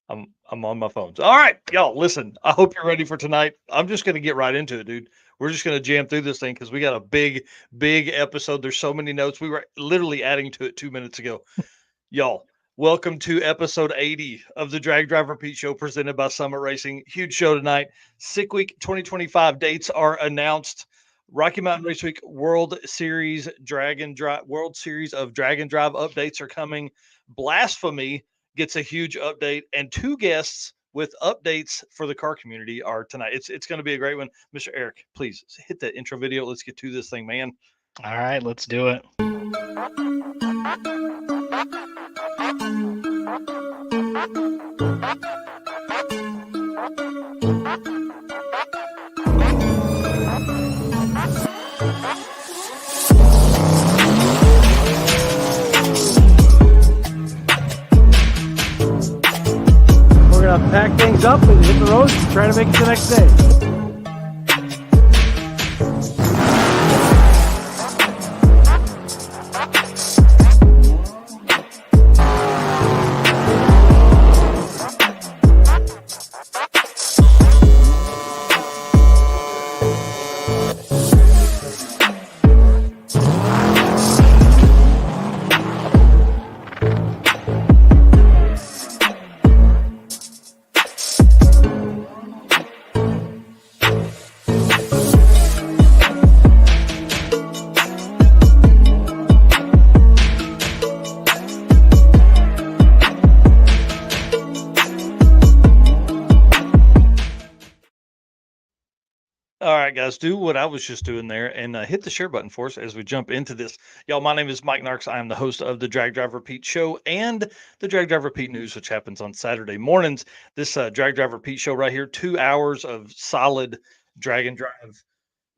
I'm on my phones. All right, y'all. Listen, I hope you're ready for tonight. I'm just gonna get right into it, dude. We're just gonna jam through this thing because we got a big episode. There's so many notes. We were literally adding to it 2 minutes ago. Y'all, welcome to episode 80 of the Drag Driver Pete Show presented by Summit Racing. Huge show tonight. Sick Week 2025 dates are announced. Rocky Mountain Race Week World Series of Dragon Drive updates are coming. Blasphemy gets a huge update, and two guests with updates for the car community are tonight. It's going to be a great one. Mr. Eric, please hit that intro video. Let's get to this thing, man. All right, let's do it. We're gonna pack things up and hit the road and try to make it the next day. All right, guys, do what I was just doing there and hit the share button for us as we jump into this. Y'all, my name is Mike Narks. I am the host of the Drag Driver Pete Show and the Drag Driver Pete News, which happens on Saturday mornings. This Drag Driver Pete Show right here, 2 hours of solid drag and drive.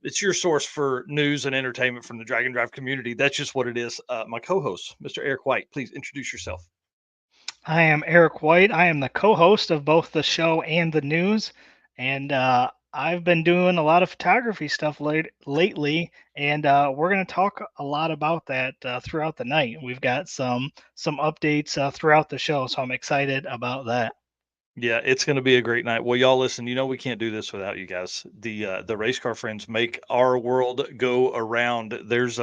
It's your source for news and entertainment from the drag and drive community. That's just what it is. My co-host, Mr. Eric White, please introduce yourself. I am Eric White. I am the co-host of both the show and the news, and I've been doing a lot of photography stuff lately, and we're going to talk a lot about that throughout the night. We've got some updates throughout the show, so I'm excited about that. Yeah, it's going to be a great night. Well, y'all listen, we can't do this without you guys. The race car friends make our world go around. There's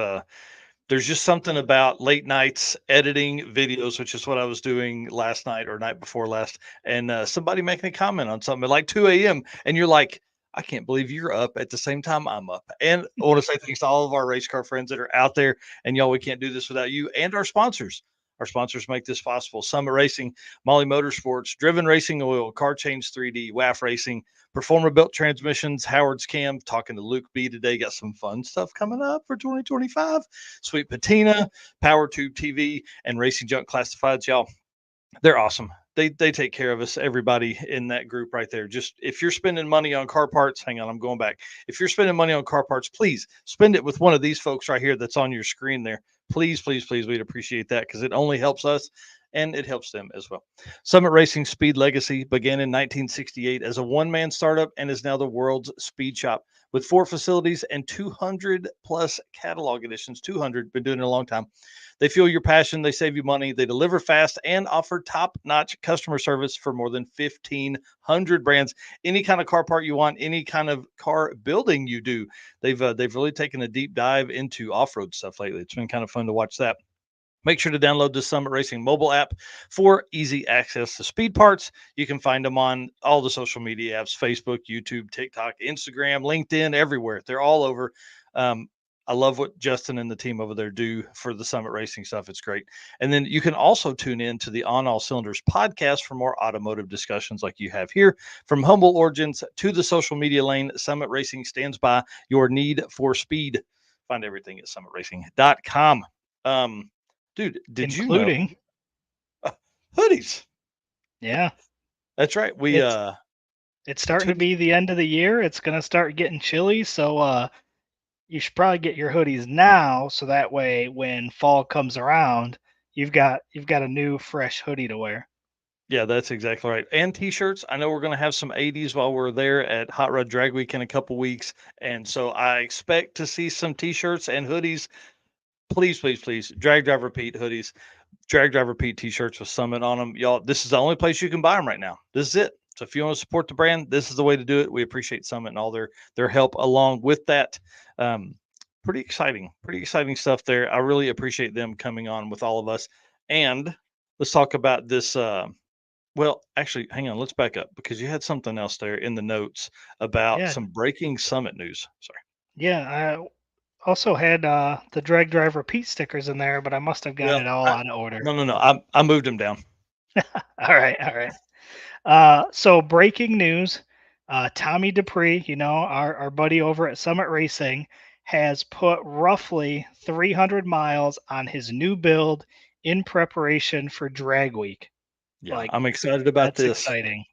just something about late nights editing videos, which is what I was doing last night or night before last, and somebody making a comment on something at like 2 a.m. and you're like, I can't believe you're up at the same time I'm up. And I want to say thanks to all of our race car friends that are out there. And y'all, we can't do this without you and our sponsors. Our sponsors make this possible. Summit Racing, Molly Motorsports, Driven Racing Oil, Car Change 3D, WAF Racing, Performer Built Transmissions, Howard's Cam, talking to Luke B today. Got some fun stuff coming up for 2025. Sweet Patina, Power Tube TV, and Racing Junk Classifieds. Y'all, they're awesome. They take care of us, everybody in that group right there. Just if you're spending money on car parts, hang on, I'm going back. If you're spending money on car parts, please spend it with one of these folks right here that's on your screen there. Please, please, please, we'd appreciate that because it only helps us and it helps them as well. Summit Racing Speed Legacy began in 1968 as a one-man startup and is now the world's speed shop with 4 facilities and 200 plus catalog editions. 200, been doing it a long time. They fuel your passion, they save you money, they deliver fast, and offer top-notch customer service for more than 1,500 brands. Any kind of car part you want, any kind of car building you do, they've really taken a deep dive into off-road stuff lately. It's been kind of fun to watch that. Make sure to download the Summit Racing mobile app for easy access to speed parts. You can find them on all the social media apps: Facebook, YouTube, TikTok, Instagram, LinkedIn, everywhere. They're all over. I love what Justin and the team over there do for the Summit Racing stuff. It's great. And then you can also tune in to the On All Cylinders podcast for more automotive discussions like you have here. From humble origins to the social media lane, Summit Racing stands by your need for speed. Find everything at summitracing.com. Dude, did you know Including, hoodies? yeah, That's right. it's it's starting to Took be the end of the year. It's going to start getting chilly, so you should probably get your hoodies now, so that way when fall comes around, you've got a new fresh hoodie to wear. Yeah, that's exactly right. And t-shirts. I know we're going to have some 80s while we're there at Hot Rod Drag Week in a couple weeks, and so I expect to see some t-shirts and hoodies. Please, please, please, Drag Driver Pete hoodies. Drag Driver Pete t-shirts with Summit on them. Y'all, this is the only place you can buy them right now. This is it. So if you want to support the brand, this is the way to do it. We appreciate Summit and all their help along with that. Um, pretty exciting stuff there. I really appreciate them coming on with all of us. And let's talk about this. Well, actually, hang on. Let's back up because you had something else there in the notes about Yeah, some breaking Summit news. Sorry. yeah. I also had the drag driver Pete stickers in there, but I must have got Well, it all out of order. no. I moved them down. All right, all right. So breaking news, Tommy Dupree, our buddy over at Summit Racing, has put roughly 300 miles on his new build in preparation for Drag Week. Yeah, Like, I'm excited about that's this. exciting.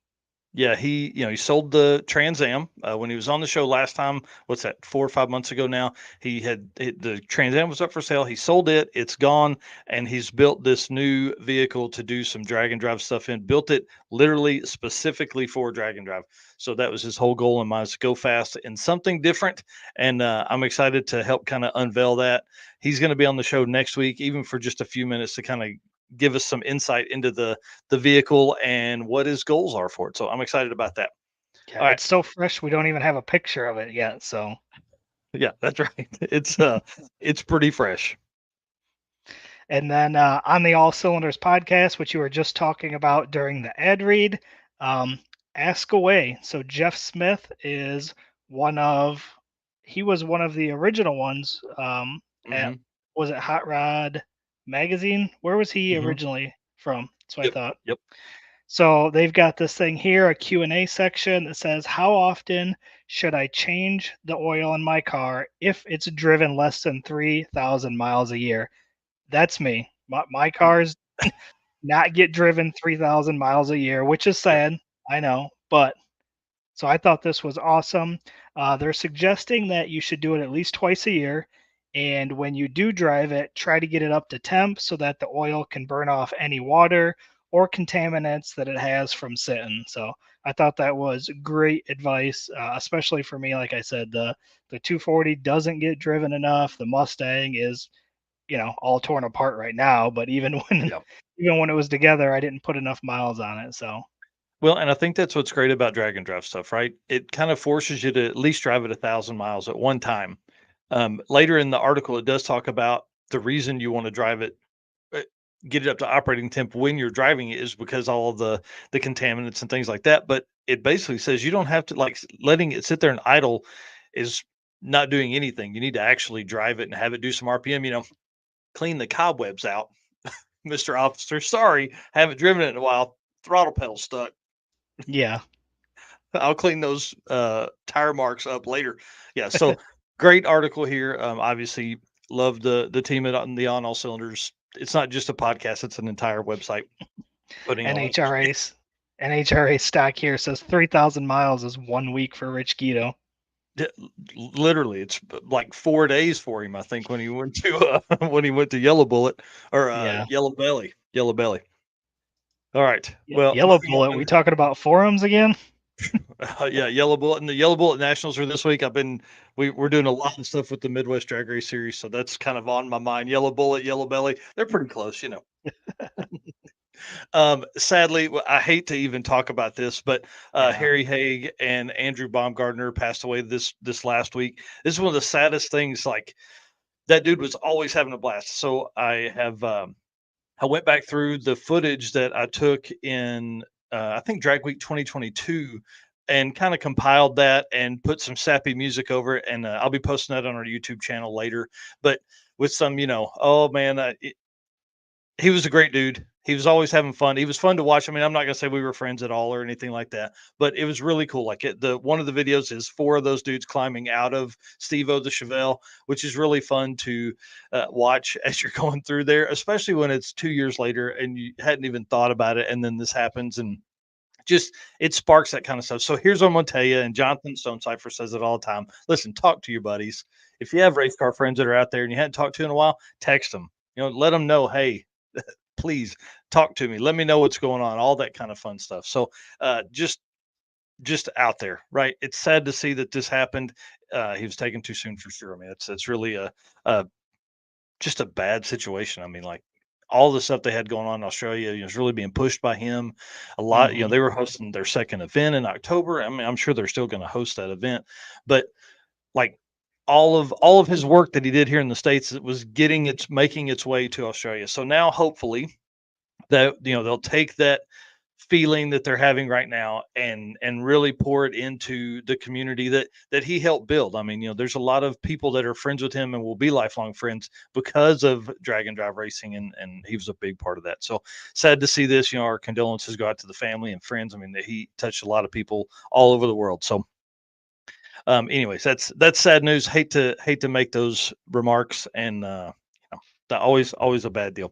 Yeah, he sold the Trans Am when he was on the show last time. What's that? 4 or 5 months ago now. The Trans Am was up for sale. He sold it. It's gone, and he's built this new vehicle to do some drag and drive stuff in. Built it literally specifically for drag and drive. So that was his whole goal in mind: is to go fast in something different. And I'm excited to help kind of unveil that. He's going to be on the show next week, even for just a few minutes to kind of give us some insight into the vehicle and what his goals are for it. So I'm excited about that. Yeah, All right. it's so fresh we don't even have a picture of it yet. So, Yeah, that's right. It's pretty fresh. and then on the All Cylinders podcast, which you were just talking about during the ad read, um, ask away. So Jeff Smith is one of he was one of the original ones at Hmm. was it Hot Rod Magazine? Where was he Hmm. originally from? That's what I Yep. thought. Yep. So they've got this thing here, a Q&A section that says, how often should I change the oil in my car if it's driven less than 3,000 miles a year? That's me. My cars not get driven 3,000 miles a year, which is Yep. sad. I know, but so I thought this was awesome. They're suggesting that you should do it at least twice a year. And when you do drive it, try to get it up to temp so that the oil can burn off any water or contaminants that it has from sitting. So I thought that was great advice, especially for me. Like I said, the 240 doesn't get driven enough. The Mustang is, all torn apart right now. But even when Yeah. even when it was together, I didn't put enough miles on it. So Well, and I think that's what's great about drag and drive stuff, right? It kind of forces you to at least drive it 1,000 miles at one time. Later in the article, it does talk about the reason you want to drive it, uh, get it up to operating temp when you're driving it is because all of the contaminants and things like that. But it basically says you don't have to letting it sit there and idle is not doing anything. You need to actually drive it and have it do some RPM. Clean the cobwebs out, Mister Officer. Sorry, haven't driven it in a while. Throttle pedal stuck. yeah, I'll clean those tire marks up later. Yeah, so great article here. Obviously, love the team at on the On All Cylinders. It's not just a podcast; it's an entire website putting all that stuff. NHRA's NHRA stock here says 3,000 miles is 1 week for Rich Guido. Yeah, literally, it's like 4 days for him. I think when he went to when he went to Yellow Bullet or Yeah. Yellow Belly, Yellow Belly. All right. Well, Yellow moving Bullet. We on. talking about forums again? Yeah, Yellow Bullet and the Yellow Bullet Nationals are this week. We're doing a lot of stuff with the Midwest Drag Race Series, so that's kind of on my mind. Yellow Bullet, Yellow Belly, they're pretty close. Sadly, I hate to even talk about this, but Yeah. Harry Haig and Andrew Baumgardner passed away this last week. This is one of the saddest things. Like that dude was always having a blast. So I went back through the footage that I took in I think Drag Week 2022 and kind of compiled that and put some sappy music over it. And I'll be posting that on our YouTube channel later. But with some, oh man, he was a great dude. He was always having fun. He was fun to watch. I mean, I'm not gonna say we were friends at all or anything like that, but it was really cool. Like the one of the videos is four of those dudes climbing out of Steve-O the Chevelle, which is really fun to watch as you're going through there, especially when it's 2 years later and you hadn't even thought about it, and then this happens and just it sparks that kind of stuff. So here's what I'm gonna tell you, and Jonathan Stonecipher says it all the time. Listen, talk to your buddies. If you have race car friends that are out there and you hadn't talked to in a while, text them. Let them know, hey, please talk to me. Let me know what's going on. All that kind of fun stuff. So just out there, right? It's sad to see that this happened. He was taken too soon for sure. I mean, it's really a just a bad situation. I mean, like all the stuff they had going on in Australia, was really being pushed by him a lot. Hmm. They were hosting their second event in October. I mean, I'm sure they're still going to host that event, but like all of his work that he did here in the States, it was making its way to Australia. So now hopefully that they'll take that feeling that they're having right now and really pour it into the community that he helped build. I mean, there's a lot of people that are friends with him and will be lifelong friends because of drag and drive racing, and he was a big part of that. So sad to see this. Our condolences go out to the family and friends. I mean, that he touched a lot of people all over the world. So anyways, that's sad news. Hate to make those remarks, and that always a bad deal.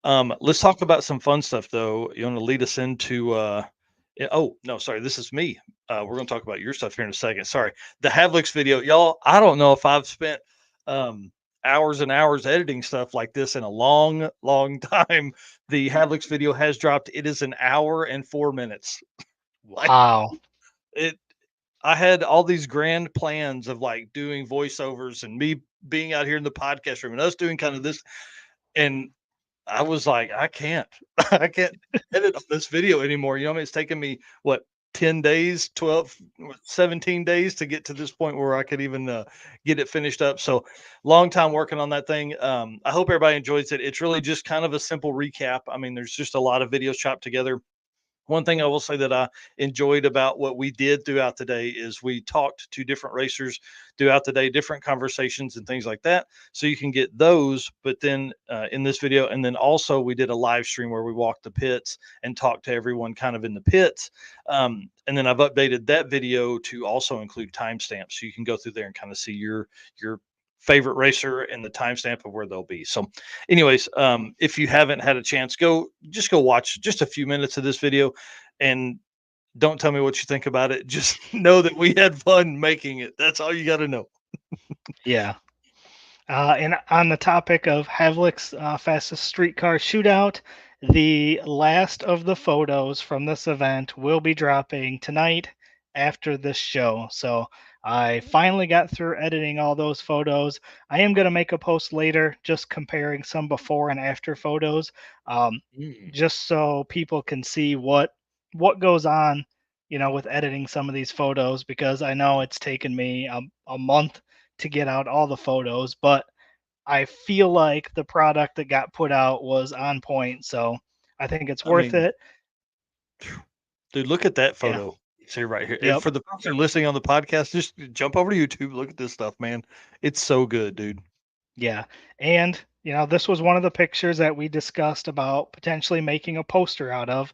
Let's talk about some fun stuff though. You want to lead us into oh no, sorry, this is me. We're gonna talk about your stuff here in a second. Sorry. The Havlicks video, y'all. I don't know if I've spent um hours and hours editing stuff like this in a long, long time. The Havlicks video has dropped. It is an hour and 4 minutes. Like Wow. it I had all these grand plans of like doing voiceovers and me being out here in the podcast room and us doing kind of this. And I was like, I can't, I can't edit on this video anymore. I mean, it's taken me what, 10 days, 12, 17 days to get to this point where I could even get it finished up. So long time working on that thing. I hope everybody enjoys it. It's really just kind of a simple recap. I mean, there's just a lot of videos chopped together. One thing I will say that I enjoyed about what we did throughout the day is we talked to different racers throughout the day, different conversations and things like that. So you can get those, but then in this video, and then also we did a live stream where we walked the pits and talked to everyone kind of in the pits. And then I've updated that video to also include timestamps, so you can go through there and kind of see your favorite racer and the timestamp of where they'll be. So anyways, if you haven't had a chance, go watch just a few minutes of this video, and don't tell me what you think about it. Just know that we had fun making it. That's all you got to know. Yeah. And on the topic of Havlick's fastest streetcar shootout, the last of the photos from this event will be dropping tonight after this show. So I finally got through editing all those photos. I am going to make a post later just comparing some before and after photos, um, Mm. just so people can see what goes on, with editing some of these photos, because I know it's taken me a month to get out all the photos, but I feel like the product that got put out was on point. So I think it's I worth mean, it. dude, look at that Yeah. photo. See right here. And Yep. for the folks that are listening on the podcast, just jump over to YouTube. Look at this stuff, man. It's so good, dude. Yeah. And, this was one of the pictures that we discussed about potentially making a poster out of.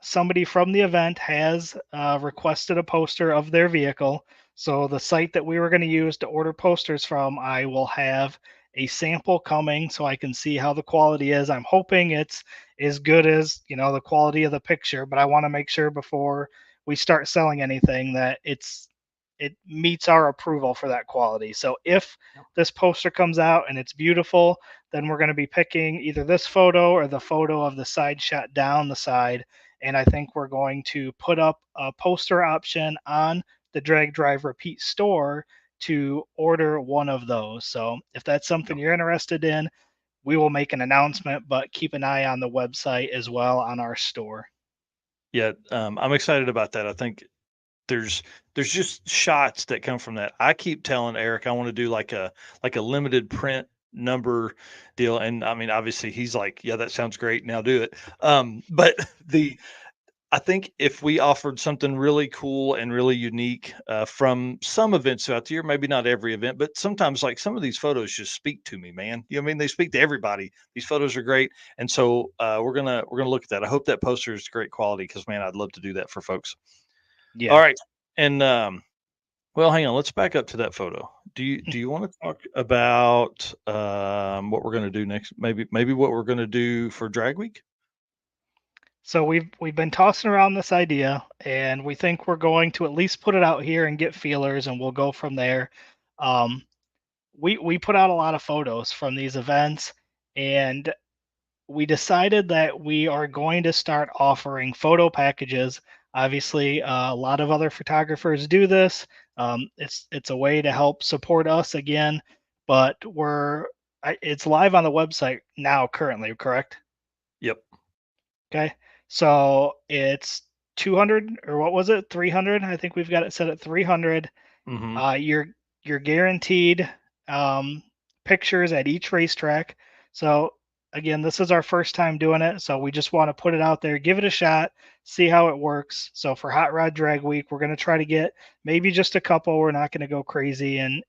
Somebody from the event has requested a poster of their vehicle. So the site that we were going to use to order posters from, I will have a sample coming so I can see how the quality is. I'm hoping it's as good as, the quality of the picture, but I want to make sure before we start selling anything that it meets our approval for that quality. So if this poster comes out and it's beautiful, then we're going to be picking either this photo or the photo of the side shot down the side. And I think we're going to put up a poster option on the Drag Drive Repeat store to order one of those. So if that's something you're interested in, we will make an announcement, but keep an eye on the website as well on our store. Yeah, I'm excited about that. I think there's there's just shots that come from that. I keep telling Eric I want to do like a limited print number deal, and I mean obviously he's like, yeah, that sounds great. Now do it. But the I think if we offered something really cool and really unique from some events throughout the year, maybe not every event, but sometimes like some of these photos just speak to me, man. You know what I mean? They speak to everybody. These photos are great, and so we're gonna look at that. I hope that poster is great quality because man, I'd love to do that for folks. All Yeah. right, and well, hang on. Let's back up to that photo. Do you want to talk about what we're gonna do next? Maybe what we're gonna do for Drag Week. So we've been tossing around this idea, and we think we're going to at least put it out here and get feelers, and we'll go from there. Um, we put out a lot of photos from these events, and we decided that we are going to start offering photo packages. Obviously, a lot of other photographers do this. It's a way to help support us again, but we're It's live on the website now currently, correct? Yep. Okay. So it's 200, or what was it? 300. I think we've got it set at 300. Hmm. You're guaranteed um, pictures at each racetrack. So again, this is our first time doing it, so we just want to put it out there, give it a shot, see how it works. So for Hot Rod Drag Week, we're going to try to get maybe just a couple. We're not going to go crazy and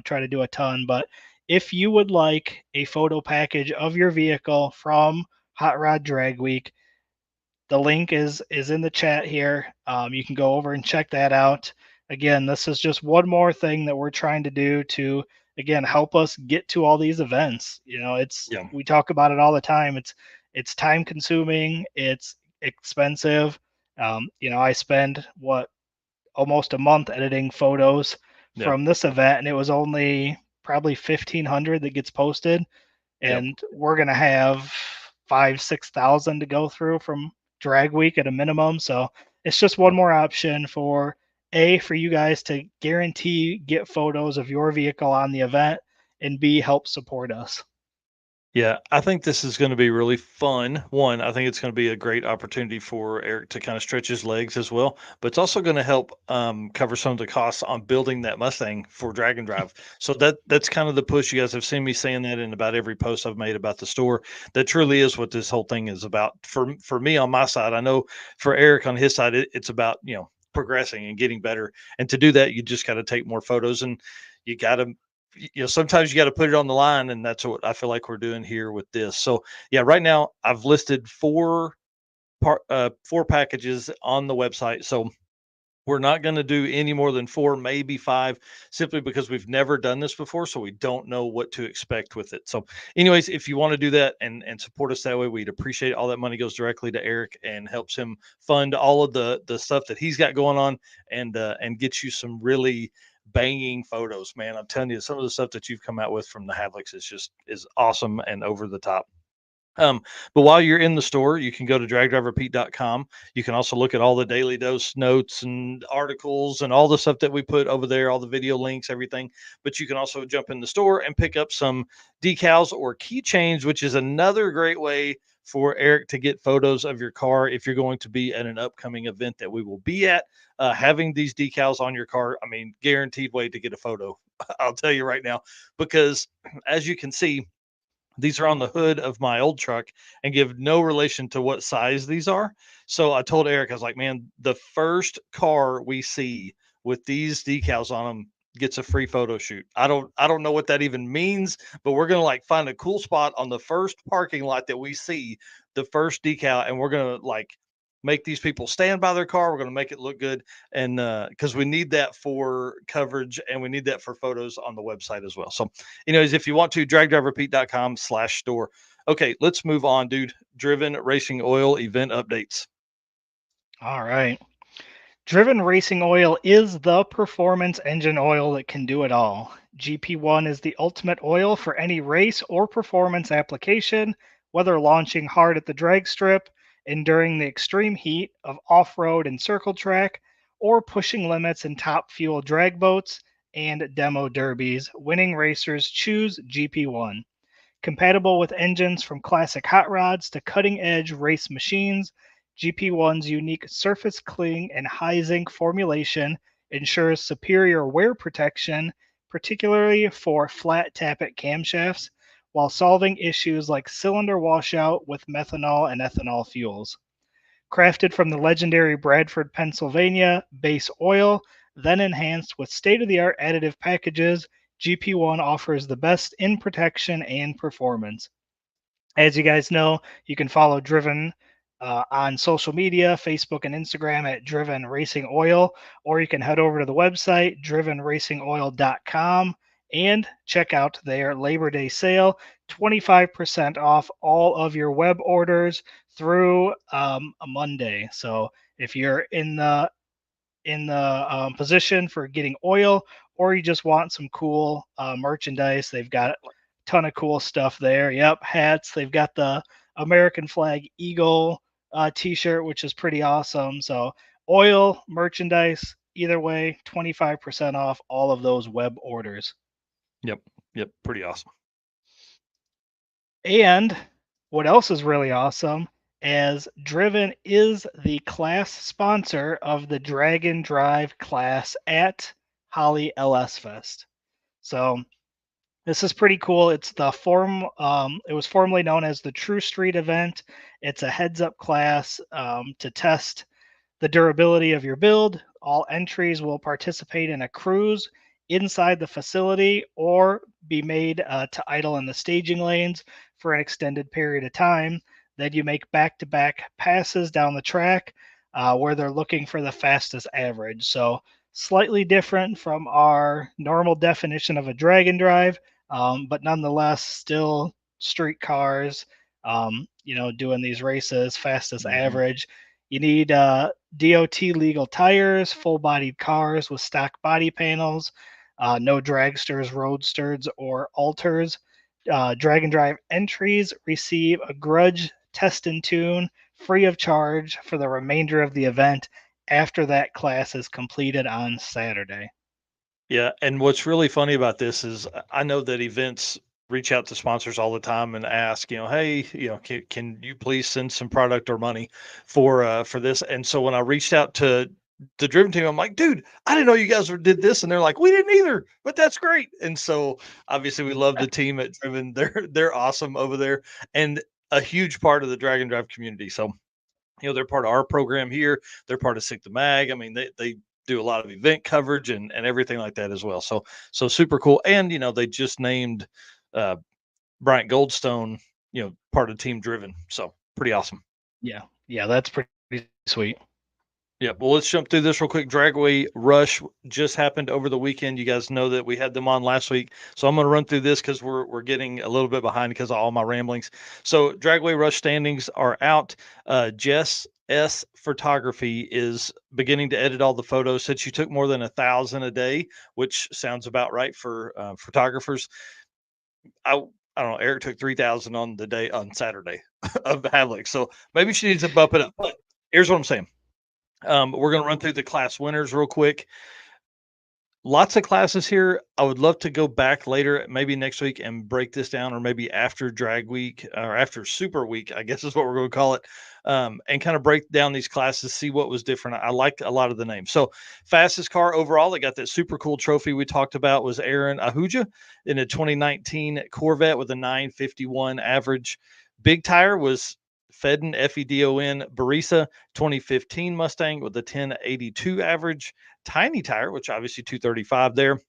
try to do a ton, but if you would like a photo package of your vehicle from Hot Rod Drag Week, the link is in the chat here. You can go over and check that out. Again, this is just one more thing that we're trying to do to again help us get to all these events. It's Yeah. we talk about it all the time. It's time consuming. It's expensive. I spend almost a month editing photos Yep. from this event, and it was only probably 1,500 that gets posted, Yep. and we're gonna have 5-6,000 to go through from drag week at a minimum. So it's just one Yep. more option for you guys to guarantee get photos of your vehicle on the event, and B, help support us. Yeah, I think this is going to be really fun. One, I think it's going to be a great opportunity for Eric to kind of stretch his legs as well, but it's also going to help cover some of the costs on building that Mustang for Drag and Drive. So that's kind of the push. You guys have seen me saying that in about every post I've made about the store. That truly is what this whole thing is about. For me on my side, I know for Eric on his side, it's about progressing and getting better. And to do that, you just got to take more photos, and you got to sometimes you got to put it on the line, and that's what I feel like we're doing here with this. So yeah, right now I've listed four packages on the website. So we're not going to do any more than four, maybe five, simply because we've never done this before, so we don't know what to expect with it. So anyways, if you want to do that and support us that way, we'd appreciate it. All that money goes directly to Eric and helps him fund all of the stuff that he's got going on, and get you some really banging photos, man. I'm telling you, some of the stuff that you've come out with from the Havlicks is awesome and over the top. um, but while you're in the store, you can go to dragdriverpete.com. You can also look at all the daily dose notes and articles and all the stuff that we put over there, all the video links, everything. But you can also jump in the store and pick up some decals or keychains, which is another great way for Eric to get photos of your car if you're going to be at an upcoming event that we will be at. Having these decals on your car, I mean, guaranteed way to get a photo. I'll tell you right now, because as you can see, these are on the hood of my old truck and give no relation to what size these are. So I told Eric, I was like, man, the first car we see with these decals on them gets a free photo shoot. I don't know what that even means, but we're gonna like find a cool spot on the first parking lot that we see the first decal, and we're gonna like make these people stand by their car. We're gonna make it look good, and because we need that for coverage and we need that for photos on the website as well. So if you want to, dragdriverpete.com/store. Okay, let's move on, dude. Driven Racing Oil event updates. All right. Driven Racing Oil is the performance engine oil that can do it all. GP1 is the ultimate oil for any race or performance application, whether launching hard at the drag strip, enduring the extreme heat of off road and circle track, or pushing limits in top fuel drag boats and demo derbies. Winning racers choose GP1. Compatible with engines from classic hot rods to cutting edge race machines, GP1's unique surface cling and high zinc formulation ensures superior wear protection, particularly for flat tappet camshafts, while solving issues like cylinder washout with methanol and ethanol fuels. Crafted from the legendary Bradford, Pennsylvania base oil, then enhanced with state of the art additive packages, GP1 offers the best in protection and performance. As you guys know, you can follow Driven on social media, Facebook and Instagram at Driven Racing Oil, or you can head over to the website, drivenracingoil.com, and check out their Labor Day sale, 25% off all of your web orders through a Monday. So if you're in the position for getting oil, or you just want some cool merchandise, they've got a ton of cool stuff there. Yep, hats. They've got the American flag eagle T-shirt, which is pretty awesome. So oil, merchandise, either way, 25% off all of those web orders. Yep. Yep. Pretty awesome. And what else is really awesome is Driven is the class sponsor of the Dragon Drive class at Holly LS Fest. So this is pretty cool. It's the form. It was formerly known as the True Street event. It's a heads-up class to test the durability of your build. All entries will participate in a cruise inside the facility or be made to idle in the staging lanes for an extended period of time. Then you make back to back passes down the track where they're looking for the fastest average. So, slightly different from our normal definition of a drag and drive, but nonetheless, still street cars, doing these races, fastest Mhm. average. You need DOT legal tires, full bodied cars with stock body panels, no dragsters, roadsters, or alters. Drag and drive entries receive a grudge test and tune free of charge for the remainder of the event after that class is completed on Saturday. Yeah, and what's really funny about this is I know that events reach out to sponsors all the time and ask, hey, can you please send some product or money for this? And so when I reached out to the Driven team, I'm like, dude, I didn't know you guys did this, and they're like, we didn't either, but that's great. And so obviously we love the team at Driven. They're awesome over there, and a huge part of the Dragon Drive community. So they're part of our program here. They're part of Sick the Mag. I mean, they do a lot of event coverage and everything like that as well. So super cool. And they just named uh Bryant Goldstone, part of Team Driven. So pretty awesome. Yeah, that's pretty sweet. Yeah, well, let's jump through this real quick. Dragway Rush just happened over the weekend. You guys know that we had them on last week, so I'm going to run through this because we're getting a little bit behind because of all my ramblings. So Dragway Rush standings are out. Jess S Photography is beginning to edit all the photos. Said she took more than 1,000 a day, which sounds about right for photographers. I I don't know. Eric took 3,000 on the day on Saturday of Havlik, so maybe she needs to bump it up. But here's what I'm saying. We're going to run through the class winners real quick. Lots of classes here. I would love to go back later, maybe next week, and break this down, or maybe after drag week or after super week, I guess is what we're going to call it, and kind of break down these classes, see what was different. I liked a lot of the names. So, fastest car overall, they got that super cool trophy we talked about was Aaron Ahuja in a 2019 Corvette with a 951 average. Big tire was Fedon Fedon Barisa 2015 Mustang with a 1082 average. Tiny tire, which obviously 235 there,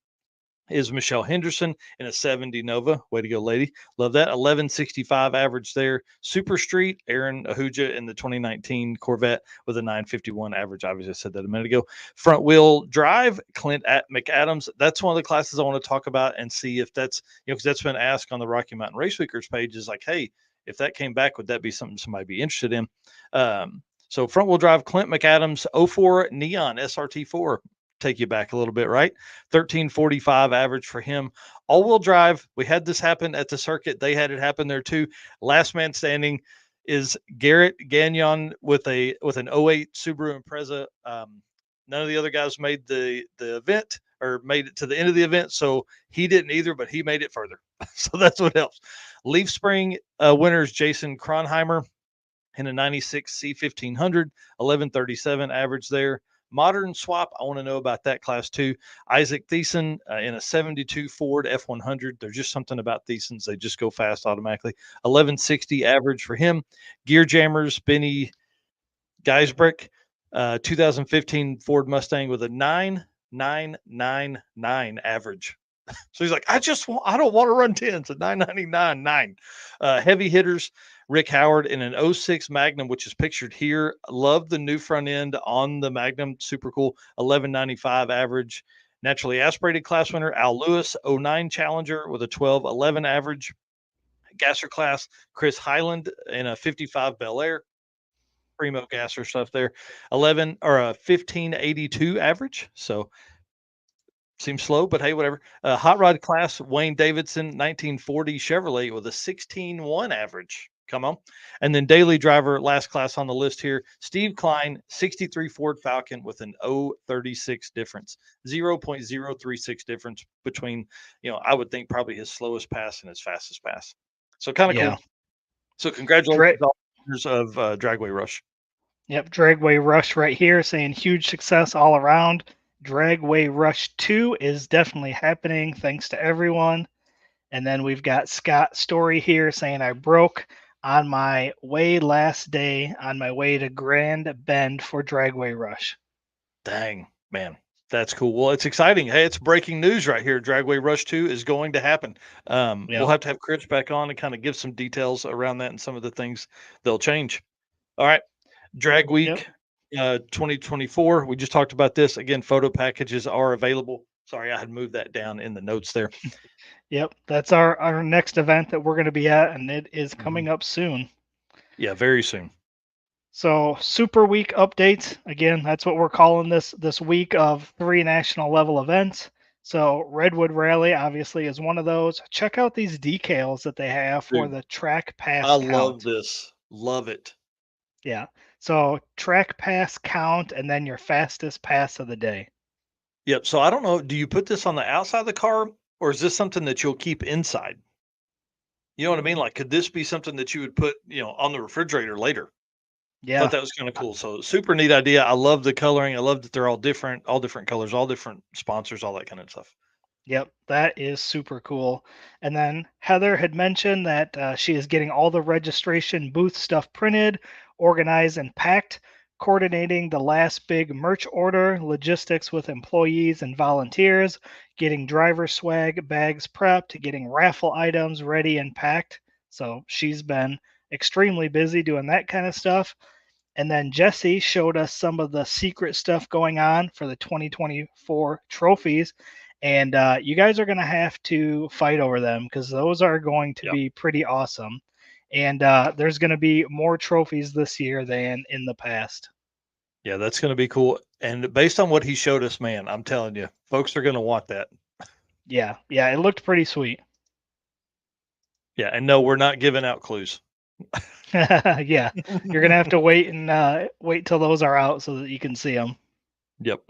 is Michelle Henderson in a 70 Nova. Way to go, lady. Love that. 1165 average there. Super Street, Aaron Ahuja in the 2019 Corvette with a 951 average. Obviously, I said that a minute ago. Front wheel drive, Clint at McAdams. That's one of the classes I want to talk about and see if that's, because that's been asked on the Rocky Mountain Race Weekers page is like, hey, if that came back, would that be something somebody be interested in? So front wheel drive, Clint McAdams, 04 Neon SRT4. Take you back a little bit, right? 1345 average for him. All wheel drive. We had this happen at the circuit. They had it happen there too. Last man standing is Garrett Gagnon with an '08 Subaru Impreza. None of the other guys made the event or made it to the end of the event, so he didn't either, but he made it further. So that's what helps. Leaf Spring winners Jason Kronheimer in a 96 C1500, 1137 average there. Modern swap, I want to know about that class too. Isaac Thiessen in a 72 Ford F100. There's just something about Thiessens. They just go fast automatically. 1160 average for him. Gear Jammers, Benny Geisbrick, 2015 Ford Mustang with a 9999 average. So he's like, I don't want to run 10s at 999.9. Heavy hitters, Rick Howard in an '06 Magnum, which is pictured here. Love the new front end on the Magnum. Super cool. 1195 average. Naturally aspirated class winner, Al Lewis, '09 Challenger with a 1211 average. Gasser class, Chris Highland in a 55 Bel Air. Primo gasser stuff there. 11 or a 1582 average. So seems slow, but hey, whatever. Hot rod class, Wayne Davidson, 1940 Chevrolet with a 16.1 average. Come on. And then daily driver, last class on the list here, Steve Klein, 63 Ford Falcon with an 036 difference, 0.036 difference between, I would think probably his slowest pass and his fastest pass. So kind of Yeah. cool. So congratulations Dra- to all the winners of Dragway Rush. yep. Dragway Rush right here saying huge success all around. Dragway Rush 2 is definitely happening. Thanks to everyone. And then we've got Scott Story here saying I broke on my way last day on my way to Grand Bend for Dragway Rush. Dang, man. That's cool. Well, it's exciting. Hey, it's breaking news right here. Dragway Rush 2 is going to happen. We'll Yep. have to have Chris back on and kind of give some details around that and some of the things they'll change. All right. Drag Yep. Week 2024. We just talked about this. Again, photo packages are available. Sorry, I had moved that down in the notes there. Yep. That's our next event that we're going to be at, and it is Mhm. coming up soon. Yeah, very soon. So Super Week updates. Again, that's what we're calling this week of 3 national level events. So Redwood Rally obviously is one of those. Check out these decals that they have for Dude, the track I pass love count. this. Love it. Yeah. So track pass count and then your fastest pass of the day. Yep. So I don't know. Do you put this on the outside of the car or is this something that you'll keep inside? You know what I mean? Like, could this be something that you would put, on the refrigerator later? Thought Yeah. that was kind of cool. So super neat idea. I love the coloring. I love that they're all different colors, all different sponsors, all that kind of stuff. Yep, that is super cool. And then Heather had mentioned that she is getting all the registration booth stuff printed, organized, and packed, coordinating the last big merch order, logistics with employees and volunteers, getting driver swag bags prepped, getting raffle items ready and packed. So she's been extremely busy doing that kind of stuff. And then Jesse showed us some of the secret stuff going on for the 2024 trophies. And you guys are going to have to fight over them because those are going to Yep. be pretty awesome. And there's going to be more trophies this year than in the past. Yeah, that's going to be cool. And based on what he showed us, man, I'm telling you, folks are going to want that. Yeah, it looked pretty sweet. Yeah, and no, we're not giving out clues. Yeah, you're going to have to wait and wait till those are out so that you can see them. Yep.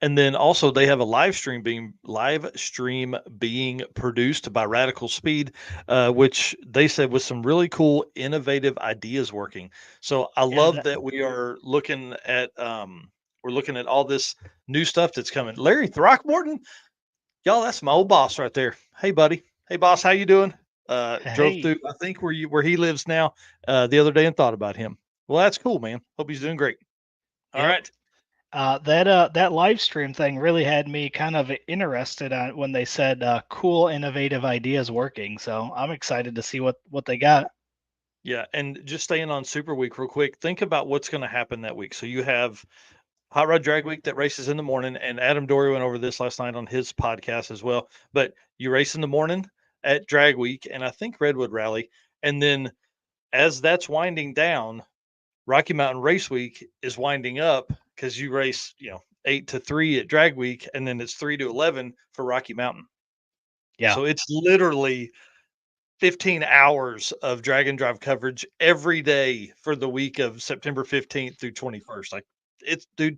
And then also they have a live stream being produced by Radical Speed, which they said was some really cool, innovative ideas working. So I Yeah, love that we're looking at all this new stuff that's coming. Larry Throckmorton, y'all, that's my old boss right there. Hey, buddy. Hey, boss, how you doing? Drove hey, through, I think where he lives now, the other day and thought about him. Well, that's cool, man. Hope he's doing great. All yep. right. That live stream thing really had me kind of interested on when they said cool, innovative ideas working. So I'm excited to see what they got. Yeah, and just staying on Super Week real quick, think about what's going to happen that week. So you have Hot Rod Drag Week that races in the morning, and Adam Dory went over this last night on his podcast as well. But you race in the morning at Drag Week, and I think Redwood Rally, and then as that's winding down, Rocky Mountain Race Week is winding up because you race, 8 to 3 at Drag Week, and then it's 3 to 11 for Rocky Mountain. Yeah, So it's literally 15 hours of drag and drive coverage every day for the week of September 15th through 21st. Like it's dude,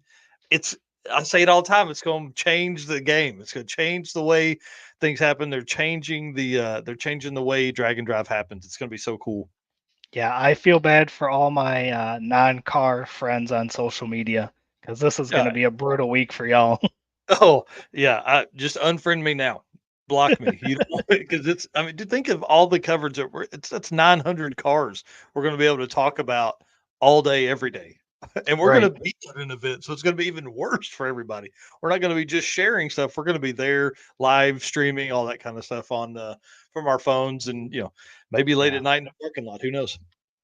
it's I say it all the time, it's going to change the game. It's going to change the way things happen. They're changing the way drag and drive happens. It's going to be so cool. yeah. I feel bad for all my non-car friends on social media because this is going to Uh, be a brutal week for y'all. oh, yeah, I just unfriend me now. Block me. You know, because it's I mean, to think of all the coverage that that's 900 cars we're going to be able to talk about all day every day. And we're going Right. to be at an event, so it's going to be even worse for everybody. We're not going to be just sharing stuff. We're going to be there live streaming all that kind of stuff on from our phones and maybe late Yeah. at night in the parking lot. Who knows?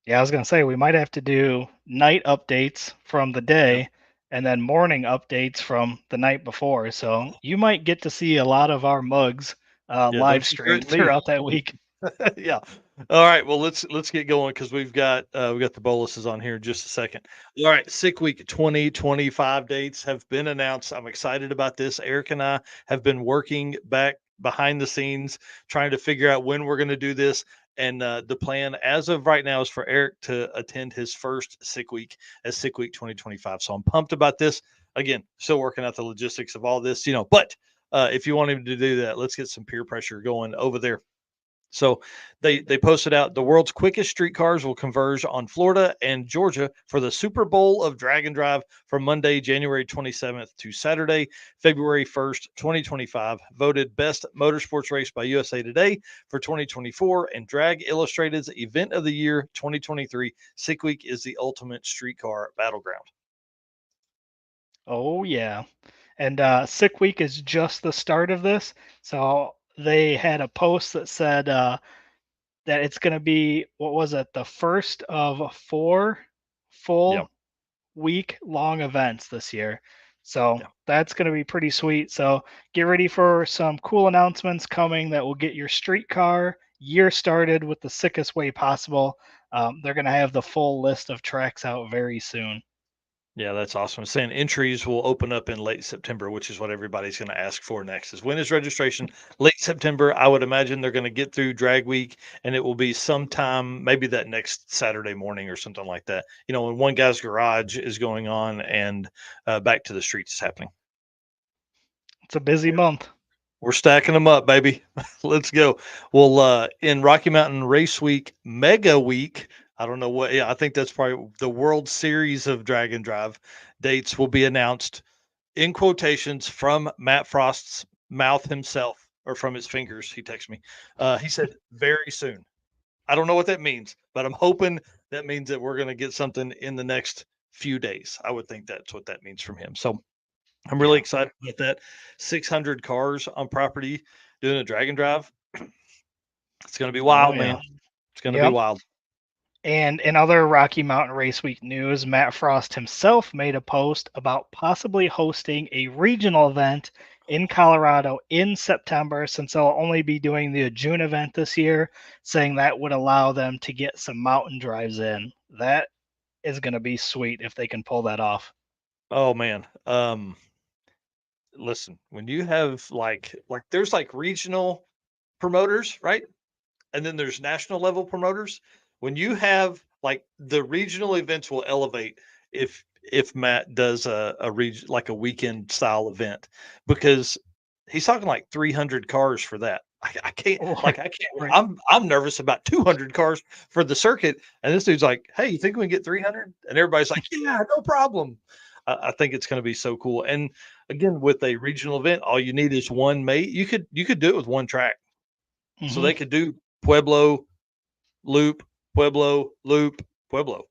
Yeah, I was gonna say we might have to do night updates from the Yeah. day and then morning updates from the night before. So you might get to see a lot of our mugs Yeah, live don't you streamed threaten me. throughout that week. Yeah. All right. Well, let's get going because we got the boluses on here in just a second. All right. Sick Week 2025 dates have been announced. I'm excited about this. Eric and I have been working back behind the scenes trying to figure out when we're going to do this. And the plan as of right now is for Eric to attend his first Sick Week as Sick Week 2025. So I'm pumped about this. Again, still working out the logistics of all this, but if you want him to do that, let's get some peer pressure going over there. So they posted out the world's quickest streetcars will converge on Florida and Georgia for the Super Bowl of Drag and Drive from Monday, January 27th to Saturday, February 1st, 2025. Voted best motorsports race by USA Today for 2024 and Drag Illustrated's Event of the Year 2023. Sick Week is the ultimate streetcar battleground. Oh yeah. And Sick Week is just the start of this. So they had a post that said that it's going to be, what was it, the first of 4 Yeah. full week long events this year. So Yeah. that's going to be pretty sweet. So get ready for some cool announcements coming that will get your streetcar year started with the sickest way possible. They're going to have the full list of tracks out very soon. Yeah, that's awesome. Saying entries will open up in late September, which is what everybody's going to ask for next. Is when is registration? Late September. I would imagine they're going to get through drag week, and it will be sometime, maybe that next Saturday morning or something like that. You know, when one guy's garage is going on and back to the streets is happening. It's a busy month. We're stacking them up, baby. Let's go. Well, in Rocky Mountain Race Week, Mega Week, I don't know what, yeah, I think that's probably the World Series of Drag and Drive dates will be announced in quotations from Matt Frost's mouth himself or from his fingers. He texted me. He said, very soon. I don't know what that means, but I'm hoping that means that we're going to get something in the next few days. I would think that's what that means from him. So I'm really Yeah. excited about that. 600 cars on property doing a drag and drive. It's going to be Oh wild, yeah. man. It's going to be Yep. wild. And in other Rocky Mountain Race Week news, Matt Frost himself made a post about possibly hosting a regional event in Colorado in September, since they'll only be doing the June event this year, saying that would allow them to get some mountain drives in. That is going to be sweet if they can pull that off. Oh man. Listen, when you have like there's like regional promoters, right? And then there's national level promoters. When you have like the regional events will elevate if Matt does a region like a weekend style event because he's talking like 300 cars for that. I can't Or, like I can't. right. I'm nervous about 200 cars for the circuit, and this dude's like, "Hey, you think we can get 300?" And everybody's like, "Yeah, no problem." I think it's going to be so cool. And again, with a regional event, all you need is one mate. You could do it with one track. So Hmm. they could do Pueblo, Loop, Pueblo, Loop, Pueblo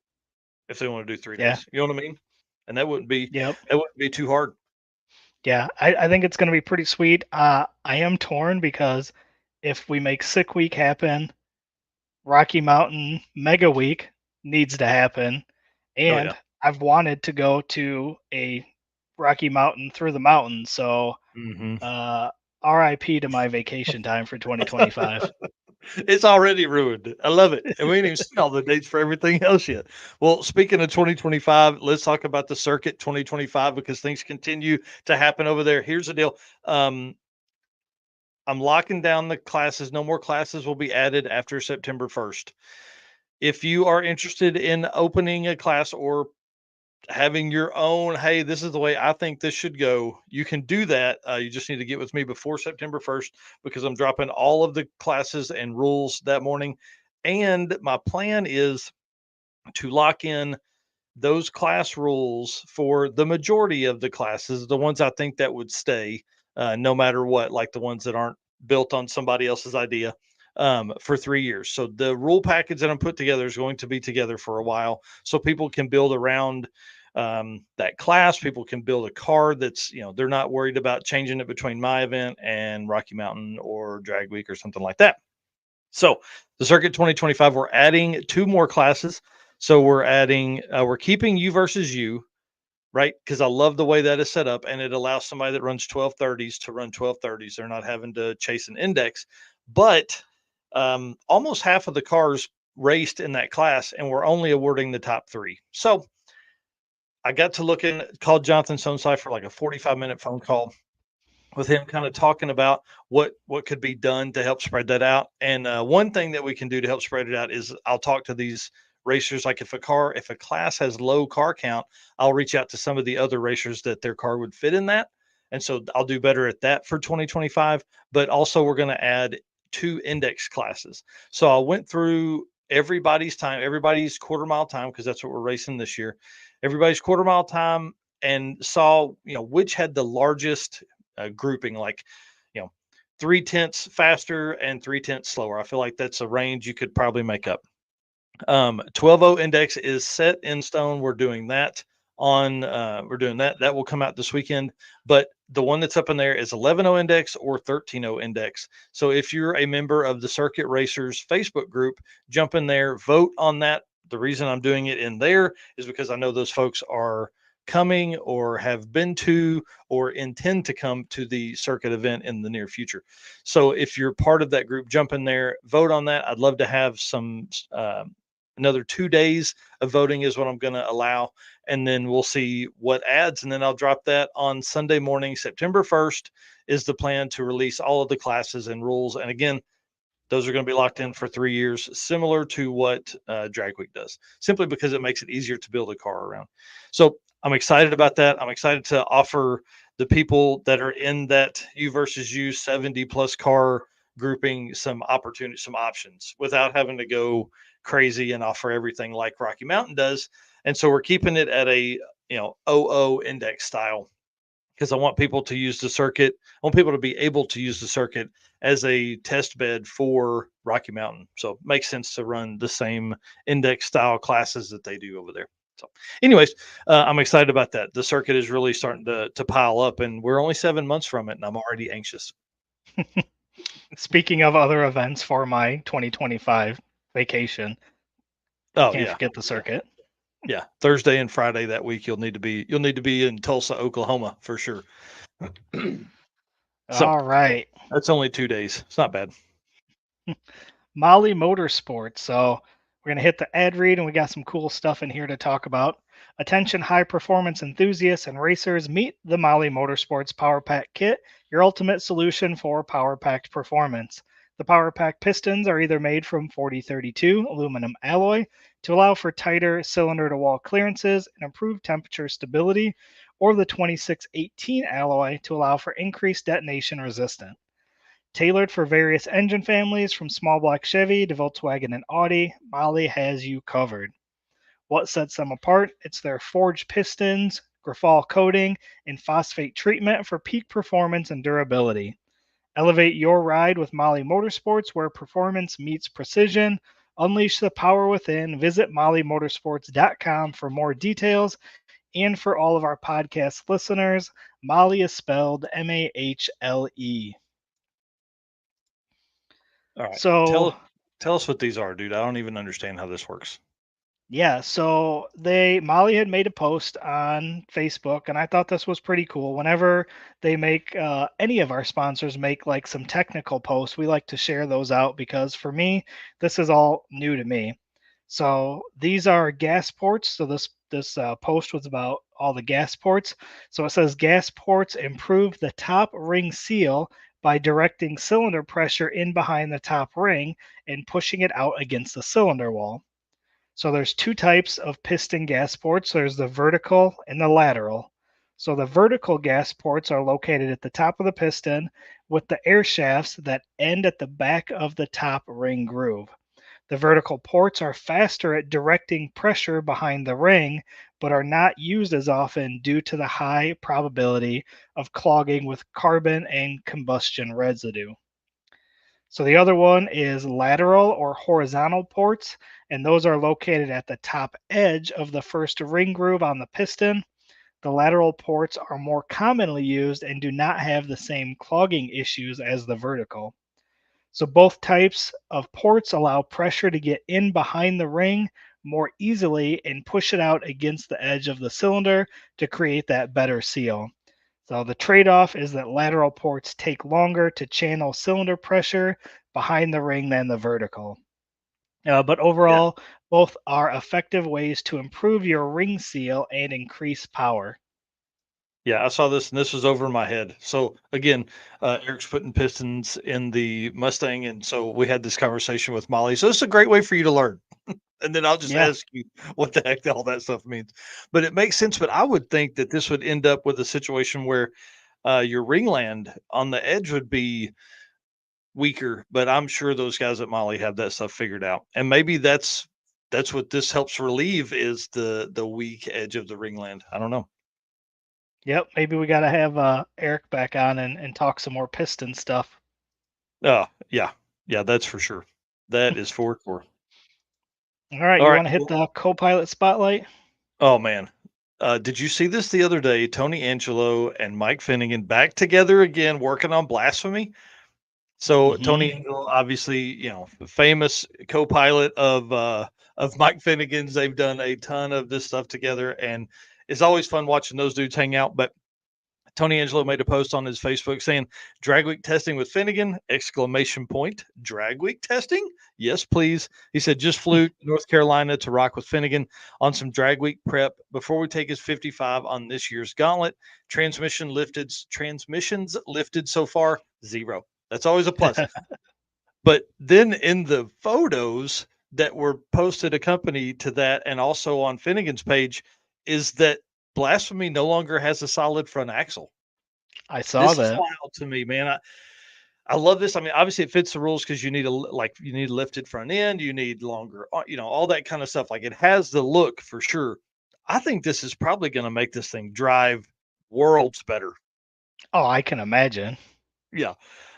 if they want to do three Yeah. days. You know what I mean? And Yep. that wouldn't be too hard. Yeah. I think it's going to be pretty sweet. I am torn because if we make Sick Week happen, Rocky Mountain Mega Week needs to happen, Oh yeah. and I've wanted to go to a Rocky Mountain through the mountains. So, Hmm. uh, RIP to my vacation time for 2025. It's already ruined. I love it. And we ain't even seen all the dates for everything else yet. Well, speaking of 2025, let's talk about the circuit 2025 because things continue to happen over there. Here's the deal. I'm locking down the classes. No more classes will be added after September 1st. If you are interested in opening a class or having your own, hey, this is the way I think this should go, you can do that. You just need to get with me before September 1st because I'm dropping all of the classes and rules that morning. And my plan is to lock in those class rules for the majority of the classes, the ones I think that would stay no matter what, like the ones that aren't built on somebody else's idea for 3 years. So the rule package that I'm put together is going to be together for a while so people can build around that class. People can build a card that's, they're not worried about changing it between my event and Rocky Mountain or Drag Week or something like that. So the Circuit 2025, we're adding two more classes. So we're keeping you versus you, right? Because I love the way that is set up, and it allows somebody that runs 1230s to run 1230s. They're not having to chase an index, but almost half of the cars raced in that class, and we're only awarding the top three. So I got to called Jonathan Sonsai for like a 45-minute phone call with him kind of talking about what could be done to help spread that out. And one thing that we can do to help spread it out is I'll talk to these racers. Like if a class has low car count, I'll reach out to some of the other racers that their car would fit in that. And so I'll do better at that for 2025. But also we're going to add 2 index classes. So I went through everybody's time, everybody's quarter mile time, because that's what we're racing this year. Everybody's quarter mile time, and saw, which had the largest grouping, like, you know, 3/10 faster and 3/10 slower. I feel like that's a range you could probably make up. 12.0 index is set in stone. We're doing that. That will come out this weekend. But the one that's up in there is 11.0 index or 13.0 index. So if you're a member of the Circuit Racers Facebook group, jump in there, vote on that. The reason I'm doing it in there is because I know those folks are coming or have been to or intend to come to the circuit event in the near future. So if you're part of that group, jump in there, vote on that. I'd love to have another 2 days of voting is what I'm going to allow. And then we'll see what adds. And then I'll drop that on Sunday morning, September 1st is the plan to release all of the classes and rules. And again, those are going to be locked in for 3 years, similar to what Drag Week does, simply because it makes it easier to build a car around. So I'm excited about that. I'm excited to offer the people that are in that U versus U 70 plus car grouping some opportunities, some options without having to go crazy and offer everything like Rocky Mountain does. And so we're keeping it at a, 00 index style, because I want people to use the circuit. I want people to be able to use the circuit as a test bed for Rocky Mountain. So it makes sense to run the same index style classes that they do over there. So, anyways, I'm excited about that. The circuit is really starting to pile up, and we're only 7 months from it, and I'm already anxious. Speaking of other events for my 2025 vacation, Oh can't yeah, forget the circuit. yeah. Thursday and Friday that week, you'll need to be in Tulsa, Oklahoma for sure. So All right. that's only 2 days. It's not bad. Molly Motorsports. So we're going to hit the ad read, and we got some cool stuff in here to talk about. Attention high performance enthusiasts and racers, meet the Molly Motorsports Power Pack Kit, your ultimate solution for power packed performance. The Power Pack pistons are either made from 4032 aluminum alloy to allow for tighter cylinder to wall clearances and improved temperature stability, or the 2618 alloy to allow for increased detonation resistance. Tailored for various engine families from small block Chevy to Volkswagen and Audi, Molly has you covered. What sets them apart? It's their forged pistons, graphol coating, and phosphate treatment for peak performance and durability. Elevate your ride with Molly Motorsports, where performance meets precision. Unleash the power within. Visit mollymotorsports.com for more details. And for all of our podcast listeners, Molly is spelled Mahle. All right. So Tell us what these are, dude. I don't even understand how this works. yeah, so Molly had made a post on Facebook, and I thought this was pretty cool. Whenever they make any of our sponsors make like some technical posts, we like to share those out because for me, this is all new to me. So these are gas ports. So this post was about all the gas ports. So it says gas ports improve the top ring seal by directing cylinder pressure in behind the top ring and pushing it out against the cylinder wall. So there's two types of piston gas ports. There's the vertical and the lateral. So the vertical gas ports are located at the top of the piston with the air shafts that end at the back of the top ring groove. The vertical ports are faster at directing pressure behind the ring, but are not used as often due to the high probability of clogging with carbon and combustion residue. So the other one is lateral or horizontal ports, and those are located at the top edge of the first ring groove on the piston. The lateral ports are more commonly used and do not have the same clogging issues as the vertical. So both types of ports allow pressure to get in behind the ring more easily and push it out against the edge of the cylinder to create that better seal. So the trade-off is that lateral ports take longer to channel cylinder pressure behind the ring than the vertical. But Yeah. overall, both are effective ways to improve your ring seal and increase power. Yeah, I saw this and this was over my head. So again, Eric's putting pistons in the Mustang, and so we had this conversation with Molly. So it's a great way for you to learn. And then I'll just Yeah, ask you what the heck all that stuff means. But it makes sense. But I would think that this would end up with a situation where your ringland on the edge would be weaker, but I'm sure those guys at Molly have that stuff figured out. And maybe that's what this helps relieve is the weak edge of the ringland. I don't know. Yep, maybe we got to have Eric back on and talk some more piston stuff. Yeah. Yeah, that's for sure. That is for sure. All right, All you right. want to hit the co-pilot spotlight? Oh man. Did you see this the other day? Tony Angelo and Mike Finnegan back together again working on Blasphemy. So Hmm. Tony Angelo, obviously, famous co-pilot of Mike Finnegan's. They've done a ton of this stuff together, and it's always fun watching those dudes hang out. But Tony Angelo made a post on his Facebook saying, "Drag week testing with Finnegan!" Exclamation point. Drag week testing? Yes, please. He said, "Just flew to North Carolina to rock with Finnegan on some drag week prep before we take his 55 on this year's gauntlet. Transmissions lifted so far 0. That's always a plus." But then in the photos that were posted accompany to that and also on Finnegan's page is that Blasphemy no longer has a solid front axle. I saw This is that. wild to me, man. I love this. I mean, obviously it fits the rules because you need you need lifted front end, you need longer, all that kind of stuff. Like it has the look for sure. I think this is probably going to make this thing drive worlds better. Oh, I can imagine. Yeah.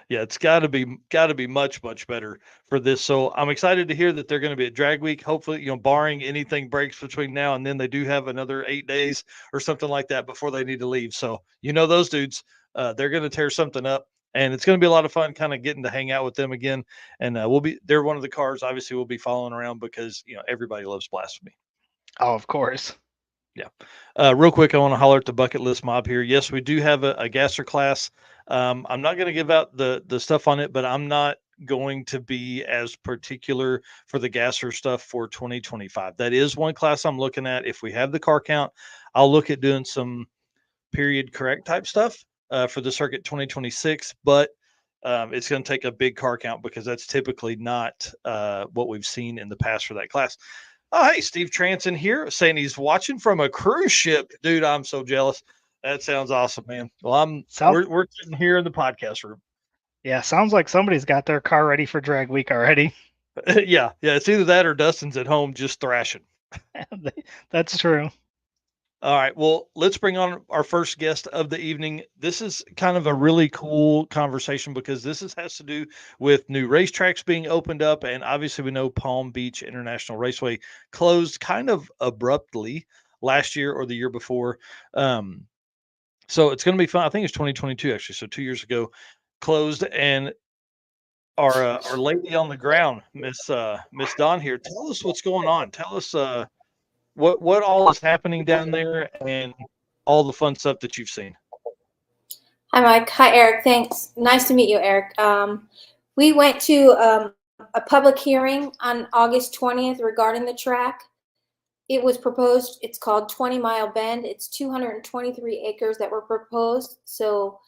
Yeah, it's got to be much better for this. So I'm excited to hear that they're going to be at Drag Week. Hopefully, barring anything breaks between now and then, they do have another 8 days or something like that before they need to leave. So those dudes, they're going to tear something up, and it's going to be a lot of fun, kind of getting to hang out with them again. And they're one of the cars. Obviously, we'll be following around because everybody loves Blasphemy. Oh, of course. Yeah. Real quick, I want to holler at the bucket list mob here. Yes, we do have a gasser class. I'm not going to give out the stuff on it, but I'm not going to be as particular for the gasser stuff for 2025. That is one class I'm looking at. If we have the car count, I'll look at doing some period correct type stuff for the circuit 2026. But it's going to take a big car count because that's typically not what we've seen in the past for that class. Oh, hey, Steve Transon here saying he's watching from a cruise ship. Dude, I'm so jealous. That sounds awesome, man. Well, Sound we're sitting here in the podcast room. Yeah, sounds like somebody's got their car ready for drag week already. Yeah. It's either that or Dustin's at home just thrashing. That's true. All right. Well, let's bring on our first guest of the evening. This is kind of a really cool conversation because has to do with new racetracks being opened up. And obviously, we know Palm Beach International Raceway closed kind of abruptly last year or the year before. So it's going to be fun. I think it's 2022, actually. So 2 years ago, closed. And our lady on the ground, Miss Dawn here, tell us what's going on. Tell us what all is happening down there and all the fun stuff that you've seen. Hi, Mike. Hi, Eric. Thanks. Nice to meet you, Eric. We went to a public hearing on August 20th regarding the track. It was proposed. It's called 20 Mile Bend. It's 223 acres that were proposed. So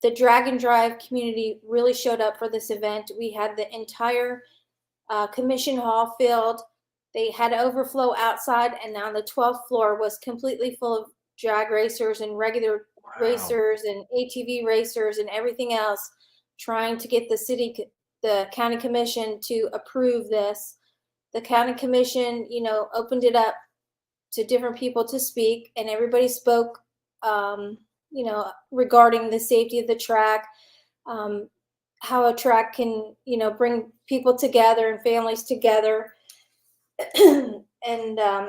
the drag and drive community really showed up for this event. We had the entire commission hall filled. They had overflow outside, and now the 12th floor was completely full of drag racers and regular racers and ATV racers and everything else, trying to get the county commission to approve this. The county commission, opened it up to different people to speak, and everybody spoke, regarding the safety of the track, how a track can, bring people together and families together. And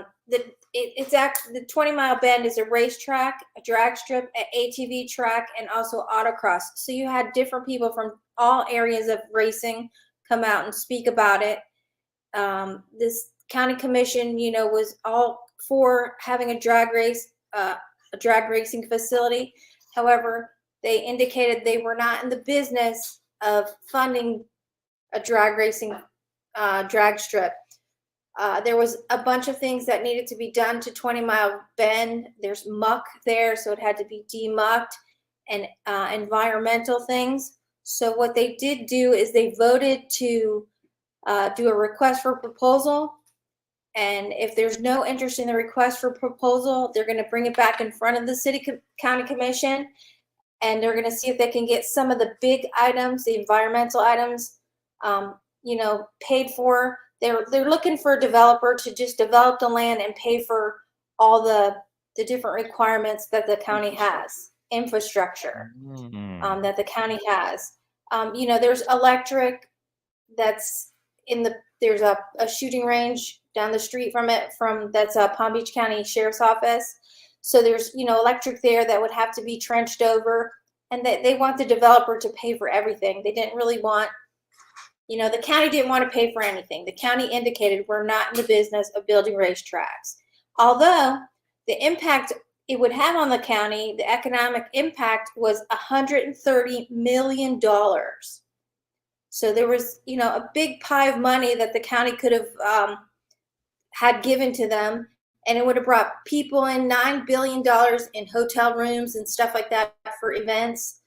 it's actually the 20 Mile Bend is a racetrack, a drag strip, an ATV track, and also autocross. So you had different people from all areas of racing come out and speak about it. This county commission, was all for having a drag racing facility. However, they indicated they were not in the business of funding a drag racing drag strip. There was a bunch of things that needed to be done to 20 Mile Bend. There's muck there, so it had to be demucked, and environmental things. So what they did do is they voted to do a request for proposal. And if there's no interest in the request for proposal, they're going to bring it back in front of the county commission. and they're going to see if they can get some of the big items, the environmental items, paid for. They're looking for a developer to just develop the land and pay for all the different requirements that the county has, infrastructure that the county has. There's electric that's there's a shooting range down the street from that's a Palm Beach County Sheriff's Office. So there's, electric there that would have to be trenched over, and they want the developer to pay for everything. They didn't really want, the county didn't want to pay for anything. The county indicated we're not in the business of building racetracks. Although the impact it would have on the county, the economic impact was $130 million. So there was, a big pie of money that the county could have had given to them, and it would have brought people in $9 billion in hotel rooms and stuff like that for events.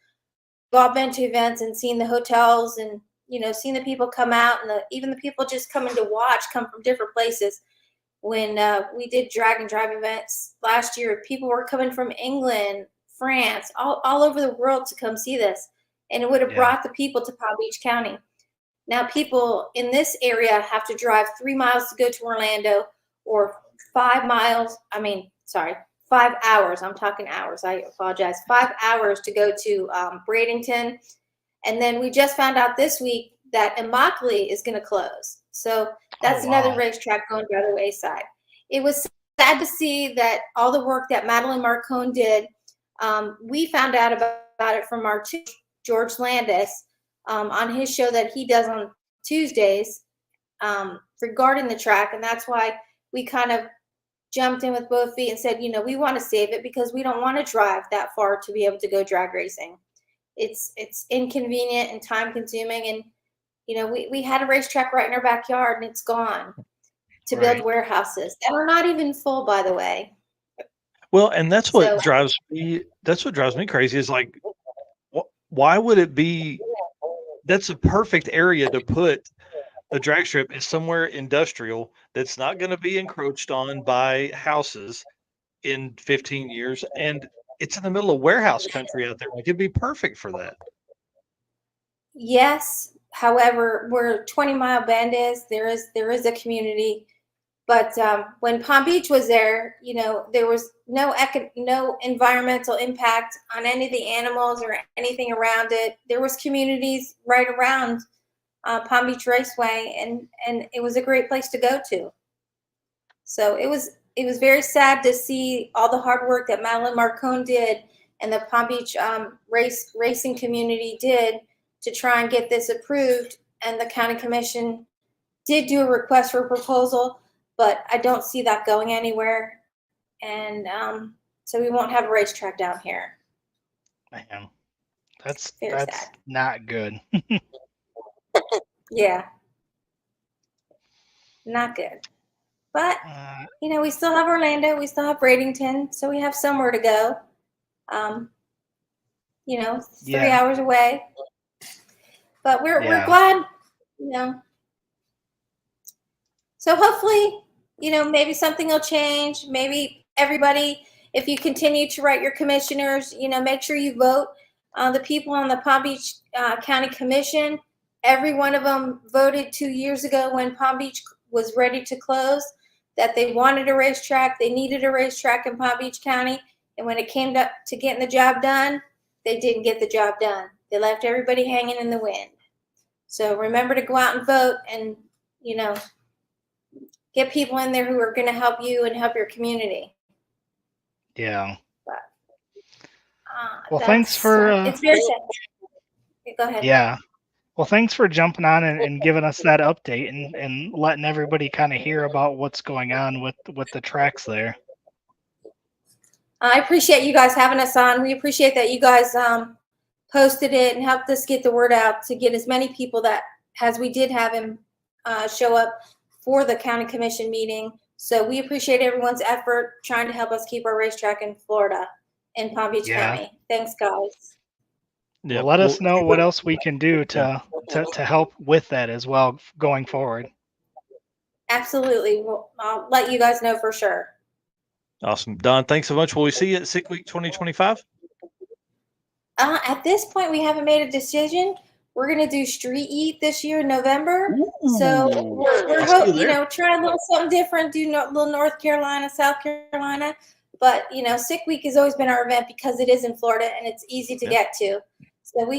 We've all been to events and seen the hotels and, seen the people come out, and even the people just coming to watch come from different places. When we did drag and drive events last year, people were coming from England, France, all over the world to come see this. And it would have brought the people to Palm Beach County. Now people in this area have to drive 3 miles to go to Orlando, or 5 hours. I'm talking hours. I apologize. 5 hours to go to Bradenton. And then we just found out this week that Immokalee is going to close. So that's another racetrack going by the wayside. It was sad to see that all the work that Madeline Marcone did, we found out about it from our George Landis on his show that he does on Tuesdays regarding the track. And that's why we kind of jumped in with both feet and said, we want to save it because we don't want to drive that far to be able to go drag racing. It's inconvenient and time consuming. And, we had a racetrack right in our backyard, and it's gone to build warehouses that are not even full, by the way. Well, and that's what drives me. That's what drives me crazy. Is like, why would it be? That's a perfect area to put a drag strip. Is somewhere industrial that's not going to be encroached on by houses in 15 years, and it's in the middle of warehouse country out there. Like, it'd be perfect for that. Yes. However, where 20 Mile Bend is, there is a community. But when Palm Beach was there, there was no environmental impact on any of the animals or anything around it. There was communities right around Palm Beach Raceway, and it was a great place to go to. So it was very sad to see all the hard work that Madeline Marcone did and the Palm Beach racing community did to try and get this approved. And the county commission did do a request for a proposal, but I don't see that going anywhere. And so we won't have a racetrack down here. Man, that's sad. Not good. Yeah. Not good. But, we still have Orlando. We still have Bradenton. So we have somewhere to go. 3 hours away. But we're glad, So hopefully, maybe something will change. Maybe everybody, if you continue to write your commissioners, make sure you vote. The people on the Palm Beach County Commission, every one of them voted 2 years ago when Palm Beach was ready to close that they wanted a racetrack. They needed a racetrack in Palm Beach County. And when it came to getting the job done, they didn't get the job done. They left everybody hanging in the wind. So remember to go out and vote and, get people in there who are going to help you and help your community. Yeah. But, well, thanks for... it's very sad. Okay, go ahead. Yeah. Well, thanks for jumping on and giving us that update and letting everybody kind of hear about what's going on with the tracks there. I appreciate you guys having us on. We appreciate that you guys posted it and helped us get the word out to get as many people that, as we did have him show up for the county commission meeting. So we appreciate everyone's effort trying to help us keep our racetrack in Florida, in Palm Beach County. Thanks, guys. Yeah, well, let us know what else we can do to help with that as well going forward. Absolutely. I'll let you guys know for sure. Awesome. Don, thanks so much. Will we see you at SICK Week 2025? At this point, we haven't made a decision. We're gonna do Street Eat this year in November. So we're I'll see you you there. know, try a little something different. Do little North Carolina, South Carolina, but Sick Week has always been our event because it is in Florida and it's easy to Yeah. get to. So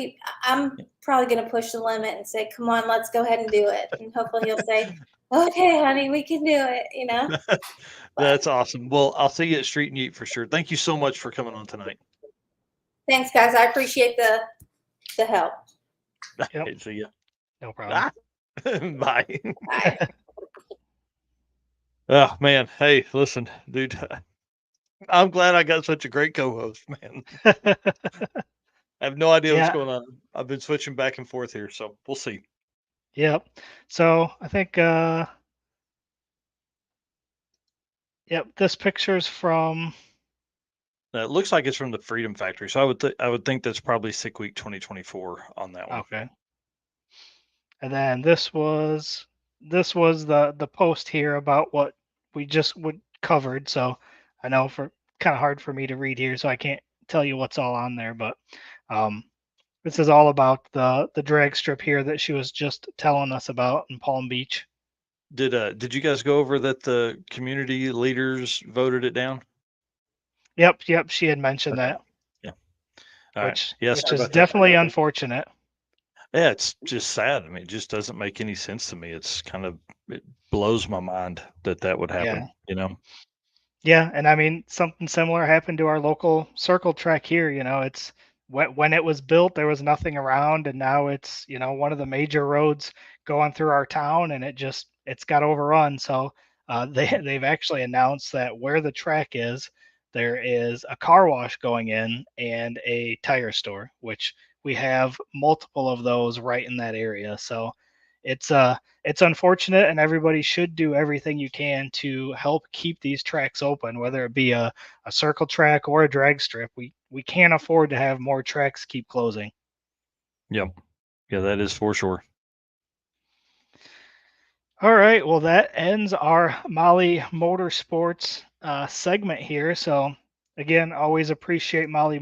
I'm probably gonna push the limit and say, come on, let's go ahead and do it. And hopefully he'll say, okay, honey, we can do it. That's awesome. Well, I'll see you at Street and Eat for sure. Thank you so much for coming on tonight. Thanks, guys. I appreciate the help. Yep. Okay, see ya. No problem. Bye. Bye. Oh man, hey, listen, dude. I'm glad I got such a great co-host, man. I have no idea what's Yeah. going on. I've been switching back and forth here, so we'll see. Yep. So I think yep, this picture's from It looks like it's from the Freedom Factory, so I would think that's probably Sick Week 2024 on that one. okay. And then this was the post here about what we just covered. So I know for kind of hard for me to read here, so I can't tell you what's all on there, but this is all about the drag strip here that she was just telling us about in Palm Beach. Did you guys go over that the community leaders voted it down? Yep, she had mentioned Okay. that. Yeah. All right. Which Yeah, which sorry is about that. definitely unfortunate. Yeah, it's just sad. I mean, it just doesn't make any sense to me. It blows my mind that would happen, Yeah. Yeah, and I mean something similar happened to our local circle track here. It's when it was built, there was nothing around, and now it's one of the major roads going through our town, and it's got overrun. So they've actually announced that where the track is, there is a car wash going in and a tire store, which we have multiple of those right in that area. So it's unfortunate, and everybody should do everything you can to help keep these tracks open, whether it be a circle track or a drag strip. We can't afford to have more tracks keep closing. Yep. Yeah, that is for sure. All right, well, that ends our Molly Motorsports segment here. So again, always appreciate Molly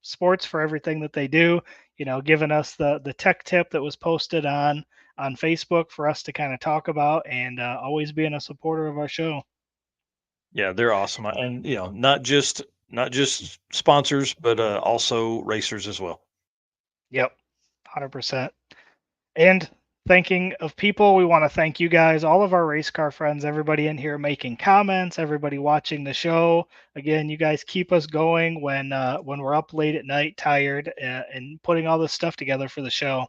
Sports for everything that they do. Giving us the tech tip that was posted on Facebook for us to kind of talk about, and always being a supporter of our show. Yeah, they're awesome. And not just sponsors, but also racers as well. Yep, 100%. And thanking of people, we want to thank you guys, all of our race car friends, everybody in here making comments, everybody watching the show. Again, you guys keep us going when we're up late at night, tired, and putting all this stuff together for the show.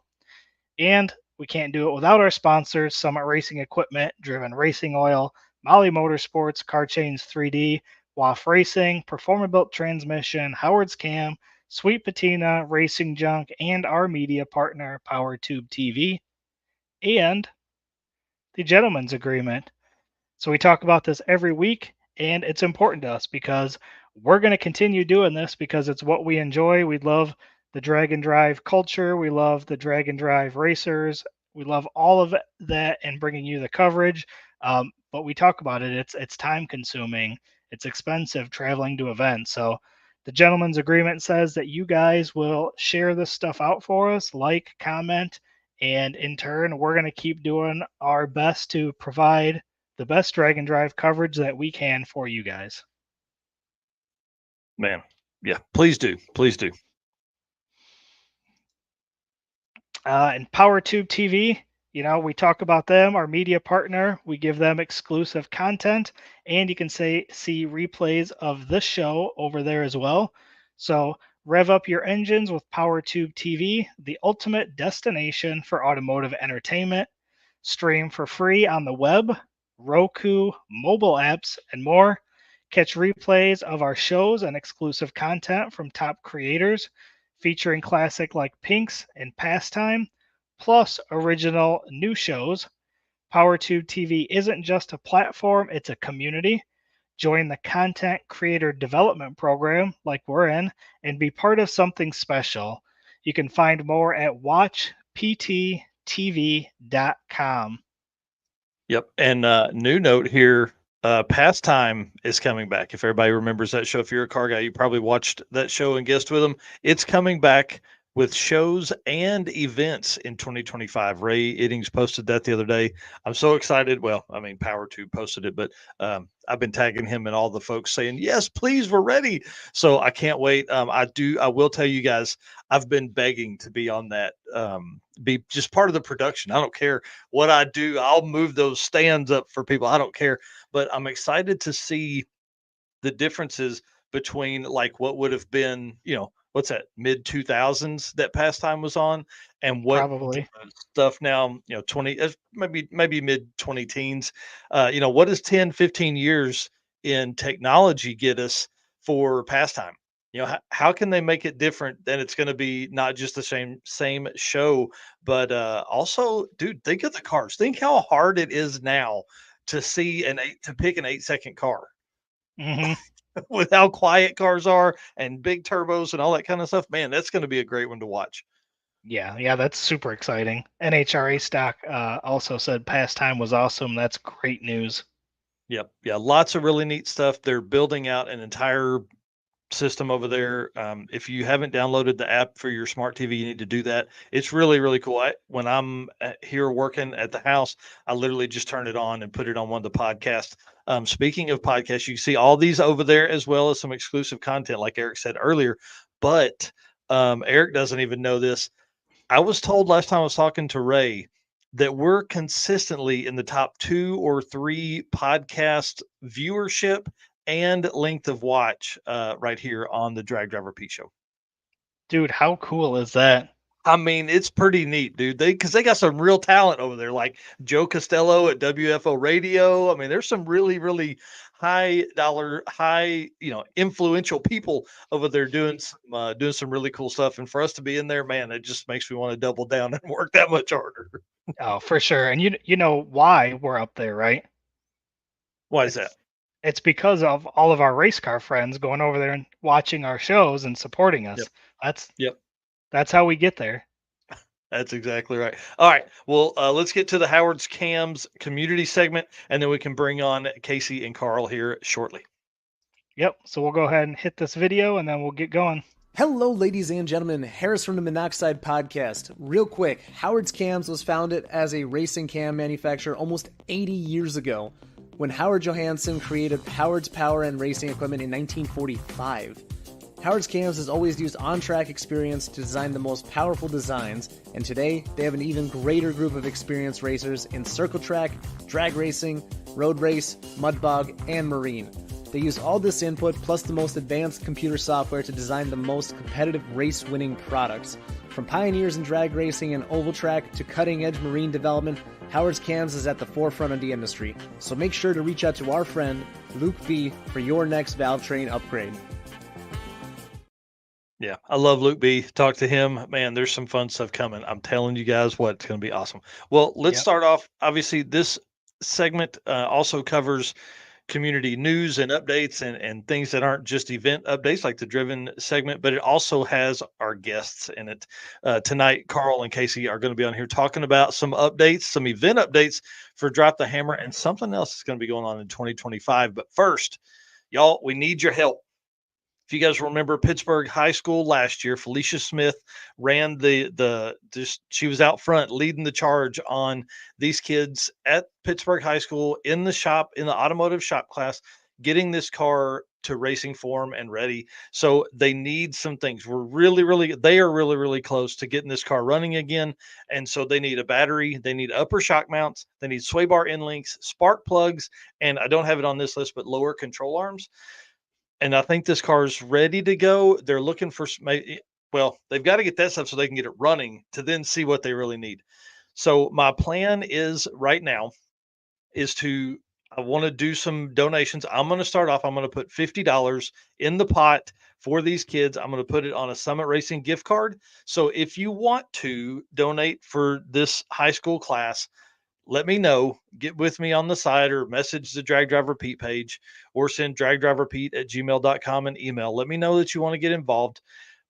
And we can't do it without our sponsors: Summit Racing Equipment, Driven Racing Oil, Molly Motorsports, Car Chains 3D, WAF Racing, Performabuilt Transmission, Howard's Cam, Sweet Patina, Racing Junk, and our media partner, PowerTube TV, and the Gentleman's Agreement. So we talk about this every week, and it's important to us because we're going to continue doing this because it's what we enjoy. We love the drag and drive culture. We love the drag and drive racers. We love all of that and bringing you the coverage. But we talk about it. It's time consuming. It's expensive traveling to events. So the Gentleman's Agreement says that you guys will share this stuff out for us, like, comment, and in turn, we're going to keep doing our best to provide the best drag and drive coverage that we can for you guys. Man, yeah, please do. Please do. And PowerTube TV, we talk about them, our media partner. We give them exclusive content, and you can see replays of this show over there as well. So rev up your engines with PowerTube TV, the ultimate destination for automotive entertainment. Stream for free on the web, Roku, mobile apps, and more. Catch replays of our shows and exclusive content from top creators, featuring classic like Pinks and Pastime, plus original new shows. PowerTube TV isn't just a platform, it's a community. Join the Content Creator Development Program, like we're in, and be part of something special. You can find more at watchpttv.com. Yep. And new note here, Pastime is coming back. If everybody remembers that show, if you're a car guy, you probably watched that show and guessed with them. It's coming back with shows and events in 2025. Ray Iddings posted that the other day. I'm so excited. Well, I mean, Power 2 posted it, but I've been tagging him and all the folks saying, yes, please, we're ready. So I can't wait. I will tell you guys, I've been begging to be on that, be just part of the production. I don't care what I do. I'll move those stands up for people. I don't care, but I'm excited to see the differences between like what would have been, what's that, mid 2000s that Pastime was on, and what Probably. stuff now, 20, maybe mid 20 teens. What does 10, 15 years in technology get us for Pastime? How can they make it different? Then it's going to be not just the same show, but also, dude, think of the cars. Think how hard it is now to see to pick an 8-second car. Hmm. With how quiet cars are and big turbos and all that kind of stuff. Man, that's going to be a great one to watch. Yeah, that's super exciting. NHRA stock also said Pastime was awesome. That's great news. Yep. Yeah. Lots of really neat stuff. They're building out an entire system over there. If you haven't downloaded the app for your smart TV, you need to do that. It's really, really cool. When I'm here working at the house, I literally just turn it on and put it on one of the podcasts. Speaking of podcasts, you see all these over there, as well as some exclusive content, like Eric said earlier. But Eric doesn't even know this. I was told last time I was talking to Ray that we're consistently in the top 2 or 3 podcast viewership and length of watch right here on the Drag Driver Pete Show. Dude, how cool is that? I mean, it's pretty neat, dude. Because they got some real talent over there, like Joe Costello at WFO Radio. I mean, there's some really, really high dollar, influential people over there doing some really cool stuff. And for us to be in there, man, it just makes me want to double down and work that much harder. Oh, for sure. And you know why we're up there, right? Why is that? It's because of all of our race car friends going over there and watching our shows and supporting us. Yep. That's Yep. that's how we get there. That's exactly right. All right. Well, let's get to the Howard's Cams community segment, and then we can bring on Casey and Carl here shortly. Yep. So we'll go ahead and hit this video and then we'll get going. Hello, ladies and gentlemen. Harris from the Monoxide Podcast. Real quick, Howard's Cams was founded as a racing cam manufacturer almost 80 years ago when Howard Johansson created Howard's Power and Racing Equipment in 1945. Howard's Cams has always used on-track experience to design the most powerful designs, and today they have an even greater group of experienced racers in circle track, drag racing, road race, mud bog, and marine. They use all this input plus the most advanced computer software to design the most competitive race-winning products. From pioneers in drag racing and oval track to cutting-edge marine development, Howard's Cams is at the forefront of the industry. So make sure to reach out to our friend Luke B for your next valve train upgrade. Yeah, I love Luke B. Talk to him. Man, there's some fun stuff coming. I'm telling you guys what, it's going to be awesome. Well, let's start off. Obviously, this segment also covers community news and updates and things that aren't just event updates like the driven segment, but it also has our guests in it. Tonight, Carl and Casey are going to be on here talking about some updates, some event updates for Drop the Hammer, and something else that's going to be going on in 2025. But first, y'all, we need your help. If you guys remember Pittsburgh High School last year, Felicia Smith ran she was out front leading the charge on these kids at Pittsburgh High School in the automotive shop class, getting this car to racing form and ready. So they need some things. They are really, really close to getting this car running again. And so they need a battery, they need upper shock mounts, they need sway bar end links, spark plugs, and I don't have it on this list, but lower control arms. And I think this car is ready to go. They're looking for, they've got to get that stuff so they can get it running to then see what they really need. So my plan is right now I want to do some donations. I'm going to start off. I'm going to put $50 in the pot for these kids. I'm going to put it on a Summit Racing gift card. So if you want to donate for this high school class, let me know. Get with me on the side or message the Drag Driver Pete page or send dragdriverpete@gmail.com an email. Let me know that you want to get involved.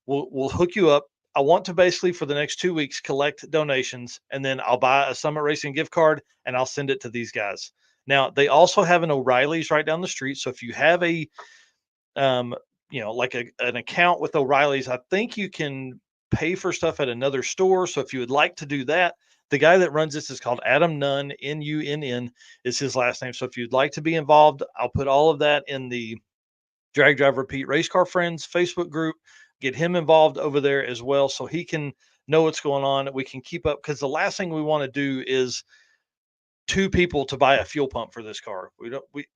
We'll hook you up. I want to basically for the next 2 weeks collect donations, and then I'll buy a Summit Racing gift card and I'll send it to these guys. Now they also have an O'Reilly's right down the street. So if you have a um, like an account with O'Reilly's, I think you can pay for stuff at another store. So if you would like to do that, the guy that runs this is called Adam Nunn, Nunn is his last name. So if you'd like to be involved, I'll put all of that in the Drag Drive Repeat Race Car Friends Facebook group. Get him involved over there as well so he can know what's going on. We can keep up because the last thing we want to do is two people to buy a fuel pump for this car.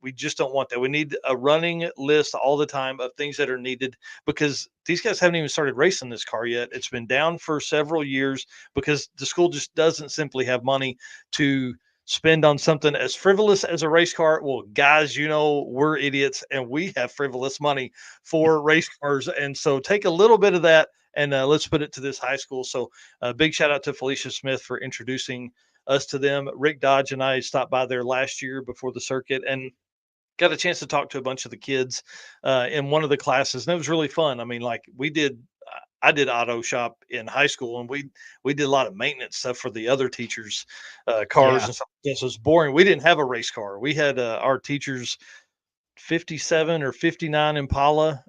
We just don't want that. We need a running list all the time of things that are needed because these guys haven't even started racing this car yet. It's been down for several years because the school just doesn't simply have money to spend on something as frivolous as a race car. Well, guys, we're idiots and we have frivolous money for race cars. And so take a little bit of that and let's put it to this high school. So big shout out to Felicia Smith for introducing us to them. Rick Dodge and I stopped by there last year before the circuit and got a chance to talk to a bunch of the kids in one of the classes, and it was really fun. I mean, like I did auto shop in high school, and we did a lot of maintenance stuff for the other teachers' cars Yeah. and stuff. This was boring. We didn't have a race car. We had our teachers' 57 or 59 Impala.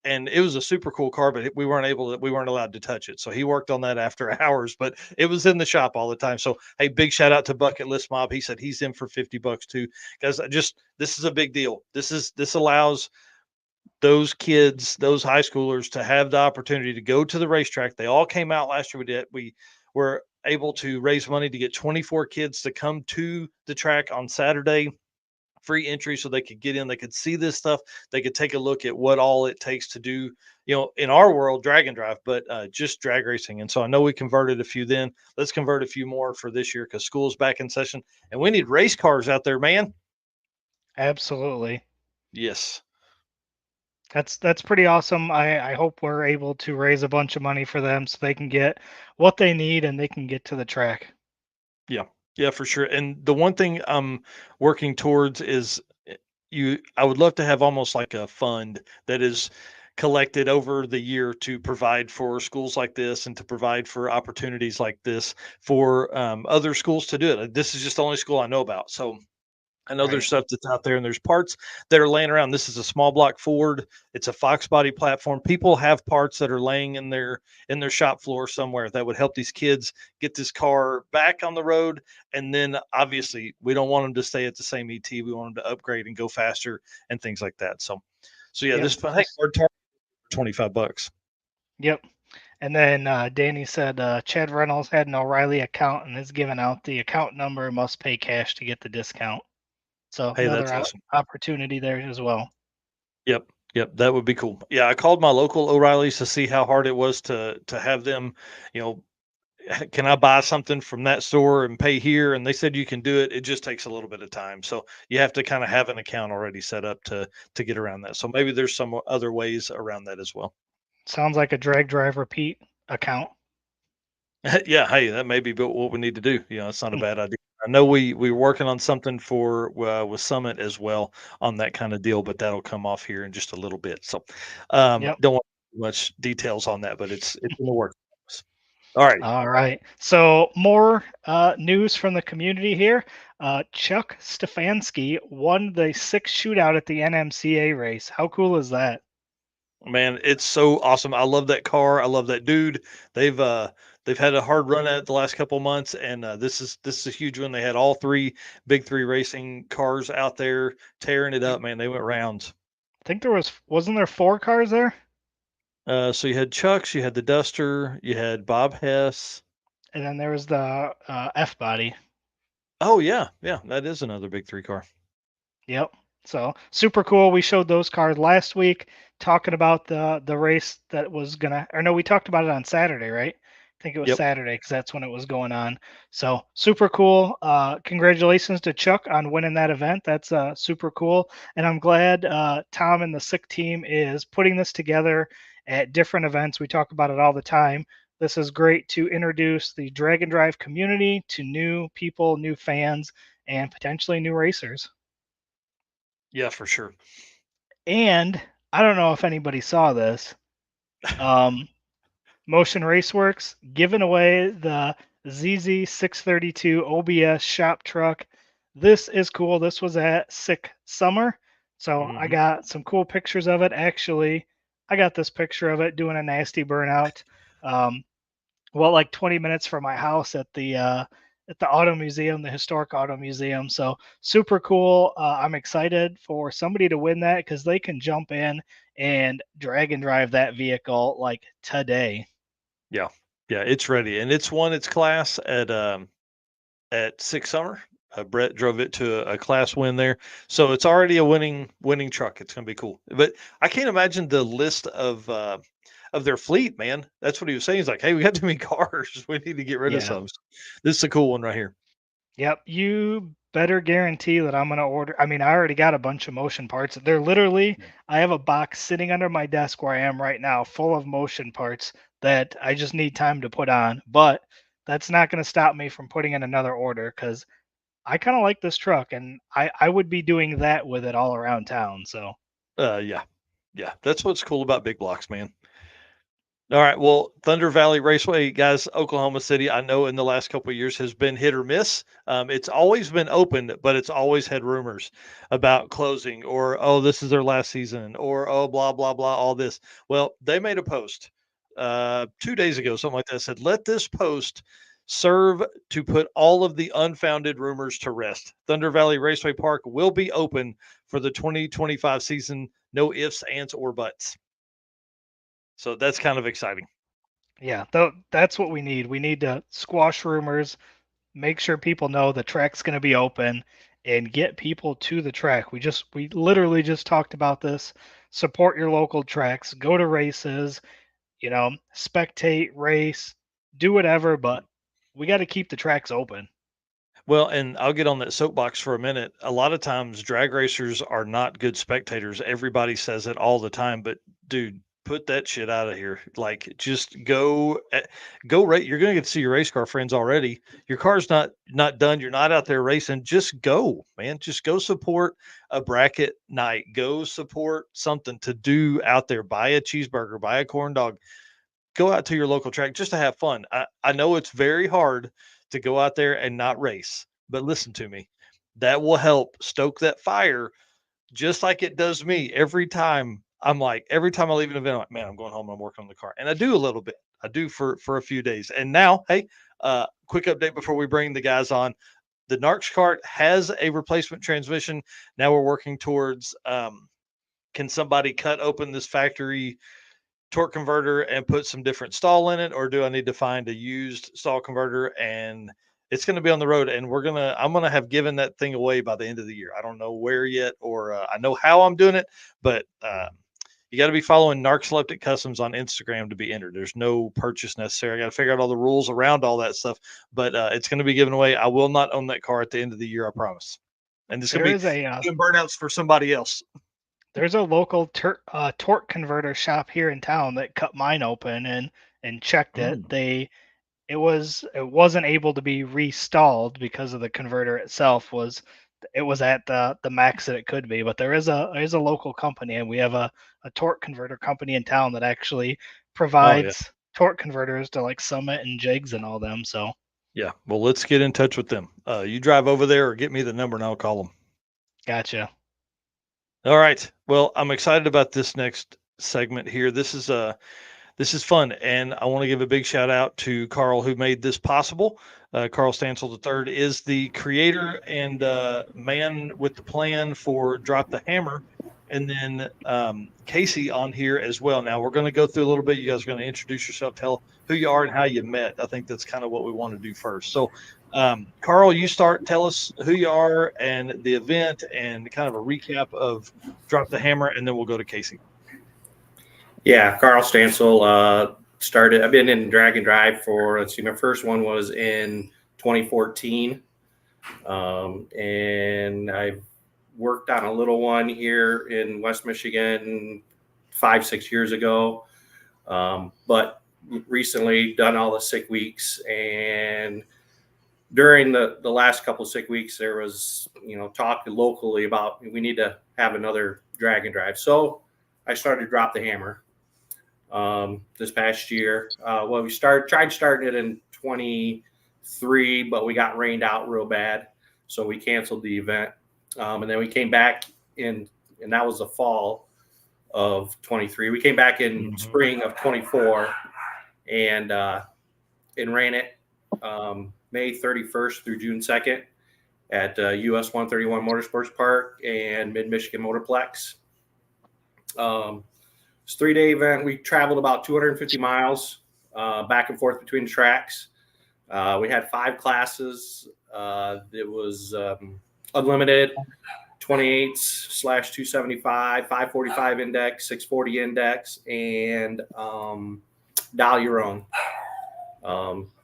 And it was a super cool car, but we weren't allowed to touch it. So he worked on that after hours, but it was in the shop all the time. So, hey, big shout out to Bucket List Mob. He said he's in for $50 too. Guys, this is a big deal. This allows those kids, those high schoolers to have the opportunity to go to the racetrack. They all came out last year. We were able to raise money to get 24 kids to come to the track on Saturday, free entry so they could get in, they could see this stuff, they could take a look at what all it takes to do, in our world, drag and drive, but just drag racing. And so I know we converted a few then. Let's convert a few more for this year because school's back in session and we need race cars out there, man. Absolutely. Yes. That's pretty awesome. I hope we're able to raise a bunch of money for them so they can get what they need and they can get to the track. Yeah. Yeah, for sure. And the one thing I'm working towards is I would love to have almost like a fund that is collected over the year to provide for schools like this and to provide for opportunities like this for other schools to do it. This is just the only school I know about. So I know there's Right. stuff that's out there and there's parts that are laying around. This is a small block Ford. It's a Fox body platform. People have parts that are laying in their shop floor somewhere that would help these kids get this car back on the road. And then obviously we don't want them to stay at the same ET. We want them to upgrade and go faster and things like that. So yeah, Yep. this hey, hard target for $25. Yep. And then Danny said Chad Reynolds had an O'Reilly account and is giving out the account number, must pay cash to get the discount. So Hey, another that's awesome. opportunity there as well. Yep. Yep, that would be cool. Yeah, I called my local O'Reilly's to see how hard it was to have them, you know, can I buy something from that store and pay here? And they said you can do it. It just takes a little bit of time. So you have to kind of have an account already set up to get around that. So maybe there's some other ways around that as well. Sounds like a drag drive repeat account. Yeah, hey, that may be what we need to do. It's not a bad idea. I know we're working on something for with Summit as well on that kind of deal, but that'll come off here in just a little bit. So Yep. don't want too much details on that, but it's in the works. All right. All right. So more news from the community here. Chuck Stefanski won the 6 shootout at the NMCA race. How cool is that? Man, it's so awesome. I love that car. I love that dude. They've had a hard run at it the last couple months, and this is a huge one. They had all three big three racing cars out there tearing it up. Man, they went rounds. I think wasn't there 4 cars there? So you had Chuck's, you had the Duster, you had Bob Hess. And then there was the F body. Oh yeah, yeah, that is another big three car. Yep. So super cool. We showed those cars last week, talking about the race that was gonna. Or no, we talked about it on Saturday, right? I think it was Yep. Saturday because that's when it was going on. So super cool. Congratulations to Chuck on winning that event. That's super cool, and I'm glad Tom and the SICK team is putting this together at different events. We talk about it all the time. This is great to introduce the Drag and Drive community to new people, new fans, and potentially new racers. Yeah, for sure. And I don't know if anybody saw this. Motion Raceworks giving away the ZZ632 OBS shop truck this is cool. This was at Sick Summer. So I Mhm. got some cool pictures of it. Actually, I got this picture of it doing a nasty burnout. Um, like 20 minutes from my house at the auto museum, the historic auto museum. So super cool. I'm excited for somebody to win that because they can jump in and drag and drive that vehicle like today. Yeah. Yeah, it's ready, and it's won its class at Six Summer. Brett drove it to a class win there, so it's already a winning truck. It's gonna be cool. But I can't imagine the list of their fleet, man. That's what he was saying. He's like, "Hey, we got too many cars. We need to get rid of Yeah. some." So this is a cool one right here. Yep. You better guarantee that I'm going to order. I mean, I already got a bunch of motion parts. They're literally, I have a box sitting under my desk where I am right now full of motion parts that I just need time to put on. But that's not going to stop me from putting in another order because I kind of like this truck and I would be doing that with it all around town. So, Yeah, yeah. That's what's cool about big blocks, man. All right. Well, Thunder Valley Raceway, guys, Oklahoma City, I know in the last couple of years has been hit or miss. It's always been open, but it's always had rumors about closing or, oh, this is their last season or, oh, blah, blah, blah, all this. Well, they made a post 2 days ago, something like that, said, let this post serve to put all of the unfounded rumors to rest. Thunder Valley Raceway Park will be open for the 2025 season. No ifs, ands, or buts. So that's kind of exciting. yeah, that's what we need. We need to squash rumors, make sure people know the track's going to be open and get people to the track. We literally just talked about this. Support your local tracks, go to races, spectate, race, do whatever, but we got to keep the tracks open. Well, and I'll get on that soapbox for a minute. A lot of times, drag racers are not good spectators. Everybody says it all the time, but dude, put that shit out of here. Like, just go rate. You're going to get to see your race car friends already. Your car's not done. You're not out there racing. Just go, man. Just go support a bracket night. Go support something to do out there. Buy a cheeseburger. Buy a corn dog. Go out to your local track just to have fun. I know it's very hard to go out there and not race, but listen to me. That will help stoke that fire just like it does me every time. Every time I leave an event, I'm like, man, I'm going home and I'm working on the car. And I do a little bit. I do for a few days. And now, hey, quick update before we bring the guys on. The Narcs cart has a replacement transmission. Now we're working towards can somebody cut open this factory torque converter and put some different stall in it, or do I need to find a used stall converter? And it's going to be on the road, and I'm gonna have given that thing away by the end of the year. I don't know where yet, or I know how I'm doing it, but you got to be following Narcoleptic Customs on Instagram to be entered. There's no purchase necessary. I got to figure out all the rules around all that stuff, but it's going to be given away. I will not own that car at the end of the year, I promise. And it's going There to be is a doing burnouts for somebody else. there's a local torque converter shop here in town that cut mine open and checked it. Mm. It wasn't able to be restalled because of the converter itself was at the max that it could be. But there's a local company, and we have a torque converter company in town that actually Oh yeah. provides torque converters to like Summit and Jigs and all them. So Yeah. Well, let's get in touch with them. You drive over there or get me the number and I'll call them. gotcha. All right. Well, I'm excited about this next segment here. This is fun, and I want to give a big shout out to Carl who made this possible. Carl Stansel III is the creator and man with the plan for Drop the Hammer, and then Casey on here as well. Now we're going to go through a little bit. You guys are going to introduce yourself, tell who you are and how you met. I think that's kind of what we want to do first. So, Carl, you start. Tell us who you are and the event, and kind of a recap of Drop the Hammer, and then we'll go to Casey. Yeah, Carl Stansel started. I've been in drag and drive for. Let's see, my first one was in 2014, and I've worked on a little one here in West Michigan 5-6 years ago, but recently done all the sick weeks. And during the last couple of sick weeks, there was talk locally about we need to have another drag and drive. So I started Drop the Hammer this past year. Well, we tried starting it in 23, but we got rained out real bad. So we canceled the event. And then we came back and that was the fall of 23. We came back in spring of 24 and ran it May 31st through June 2nd at US 131 Motorsports Park and Mid-Michigan Motorplex. It's a 3-day event. We traveled about 250 miles back and forth between the tracks. We had 5 classes. It was unlimited, 28s/275, 545 index, 640 index, and dial your own.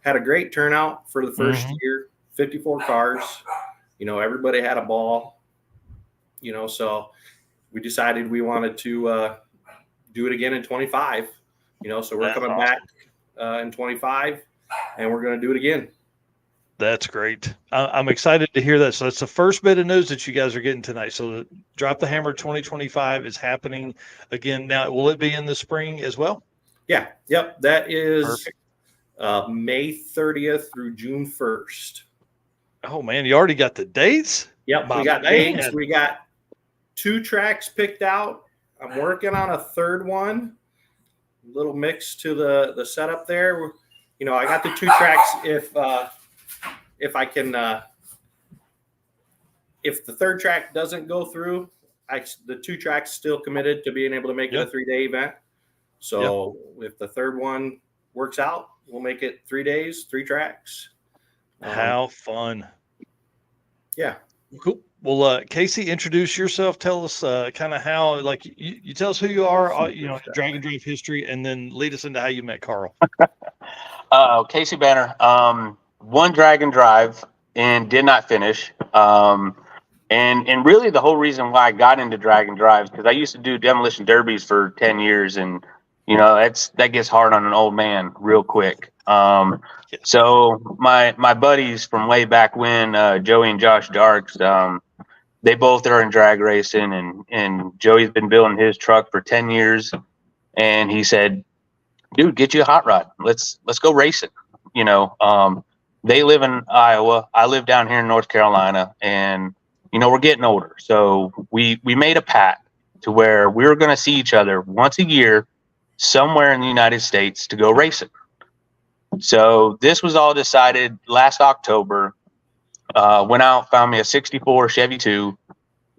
Had a great turnout for the first year, 54 cars. Everybody had a ball, so we decided we wanted to do it again in 25, so we're coming back in 25 and we're going to do it again. That's great. I'm excited to hear that. So that's the first bit of news that you guys are getting tonight. So the Drop the Hammer 2025 is happening again. Now, will it be in the spring as well? Yeah. Yep. That is May 30th through June 1st. Oh, man, you already got the dates? Yep. We got dates. We got 2 tracks picked out. I'm working on a 3rd one. A little mix to the setup there. I got the 2 tracks. If I can, if the 3rd track doesn't go through, the 2 tracks still committed to being able to make it a 3-day event. So if the 3rd one works out, we'll make it 3 days, 3 tracks. How fun. Yeah. Cool. Well, Casey, introduce yourself. Tell us kind of how, like, you tell us who you are, Drag and Drive history, and then lead us into how you met Carl. Casey Banner. One Drag and Drive and did not finish. And really the whole reason why I got into Drag and Drives, because I used to do demolition derbies for 10 years and that gets hard on an old man real quick. So my buddies from way back when, Joey and Josh Darks, they both are in drag racing and Joey's been building his truck for 10 years. And he said, dude, get you a hot rod. Let's go racing. They live in Iowa. I live down here in North Carolina, and we're getting older. So we made a pact to where we were going to see each other once a year somewhere in the United States to go racing. So this was all decided last October. Went out, found me a 64 Chevy 2,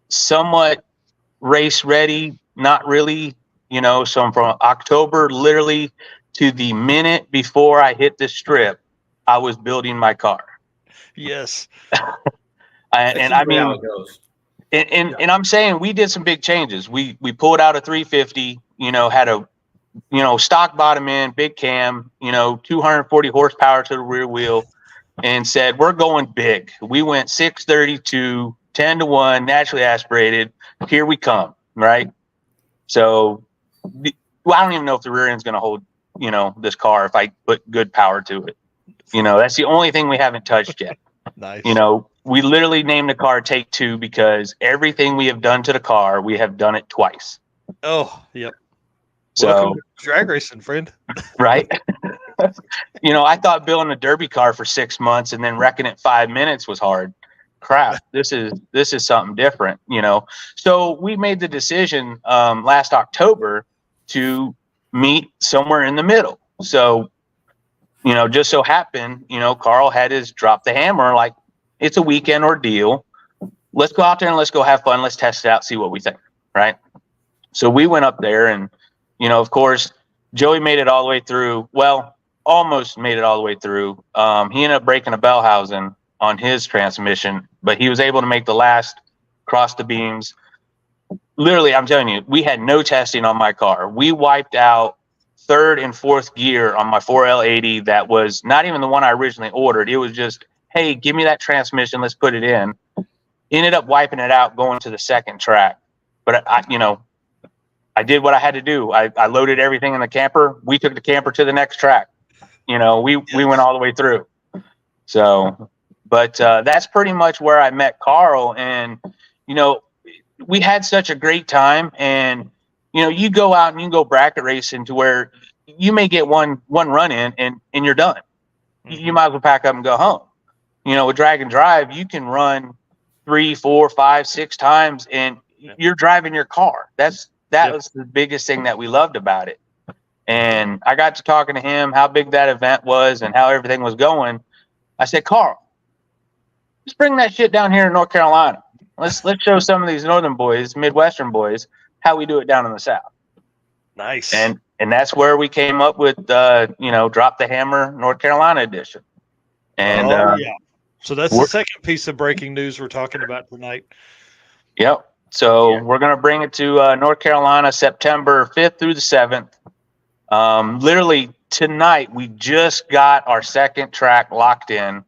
somewhat race ready, not really, so from October literally to the minute before I hit the strip, I was building my car. Yes. And I mean, and I'm saying we did some big changes. We pulled out a 350, had a, stock bottom end, big cam, 240 horsepower to the rear wheel, and said, we're going big. We went 632, 10-1, naturally aspirated. Here we come. Right. So I don't even know if the rear end's going to hold, this car if I put good power to it. That's the only thing we haven't touched yet. Nice. We literally named the car Take Two because everything we have done to the car, we have done it twice. Oh, yep. So welcome to drag racing, friend. Right. I thought building a derby car for 6 months and then wrecking it 5 minutes was hard. Crap. This is something different, So we made the decision last October to meet somewhere in the middle. So, just so happened, Carl had his Drop the Hammer, like it's a weekend ordeal. Let's go out there and let's go have fun. Let's test it out, see what we think. Right. So we went up there and, of course, Joey made it all the way through. Well, almost made it all the way through. He ended up breaking a bell housing on his transmission, but he was able to make the last, cross the beams. Literally, I'm telling you, we had no testing on my car. We wiped out 3rd and 4th gear on my 4L80 that was not even the one I originally ordered. It was just, hey, give me that transmission, let's put it in. Ended up wiping it out going to the 2nd track. But I did what I had to do. I loaded everything in the camper. We took the camper to the next track. We went all the way through. So, but that's pretty much where I met Carl. And, we had such a great time. And, you go out and you go bracket racing to where you may get one run in and you're done. You might as well pack up and go home. with drag and drive, you can run 3, 4, 5, 6 times and you're driving your car. That was the biggest thing that we loved about it. And I got to talking to him how big that event was and how everything was going. I said, Carl, let's bring that shit down here in North Carolina. Let's show some of these northern boys, Midwestern boys, how we do it down in the South. Nice. And that's where we came up with Drop the Hammer North Carolina edition. And yeah. So that's the second piece of breaking news we're talking about tonight. Yep. So we're going to bring it to North Carolina September 5th through the 7th. Literally tonight, we just got our second track locked in.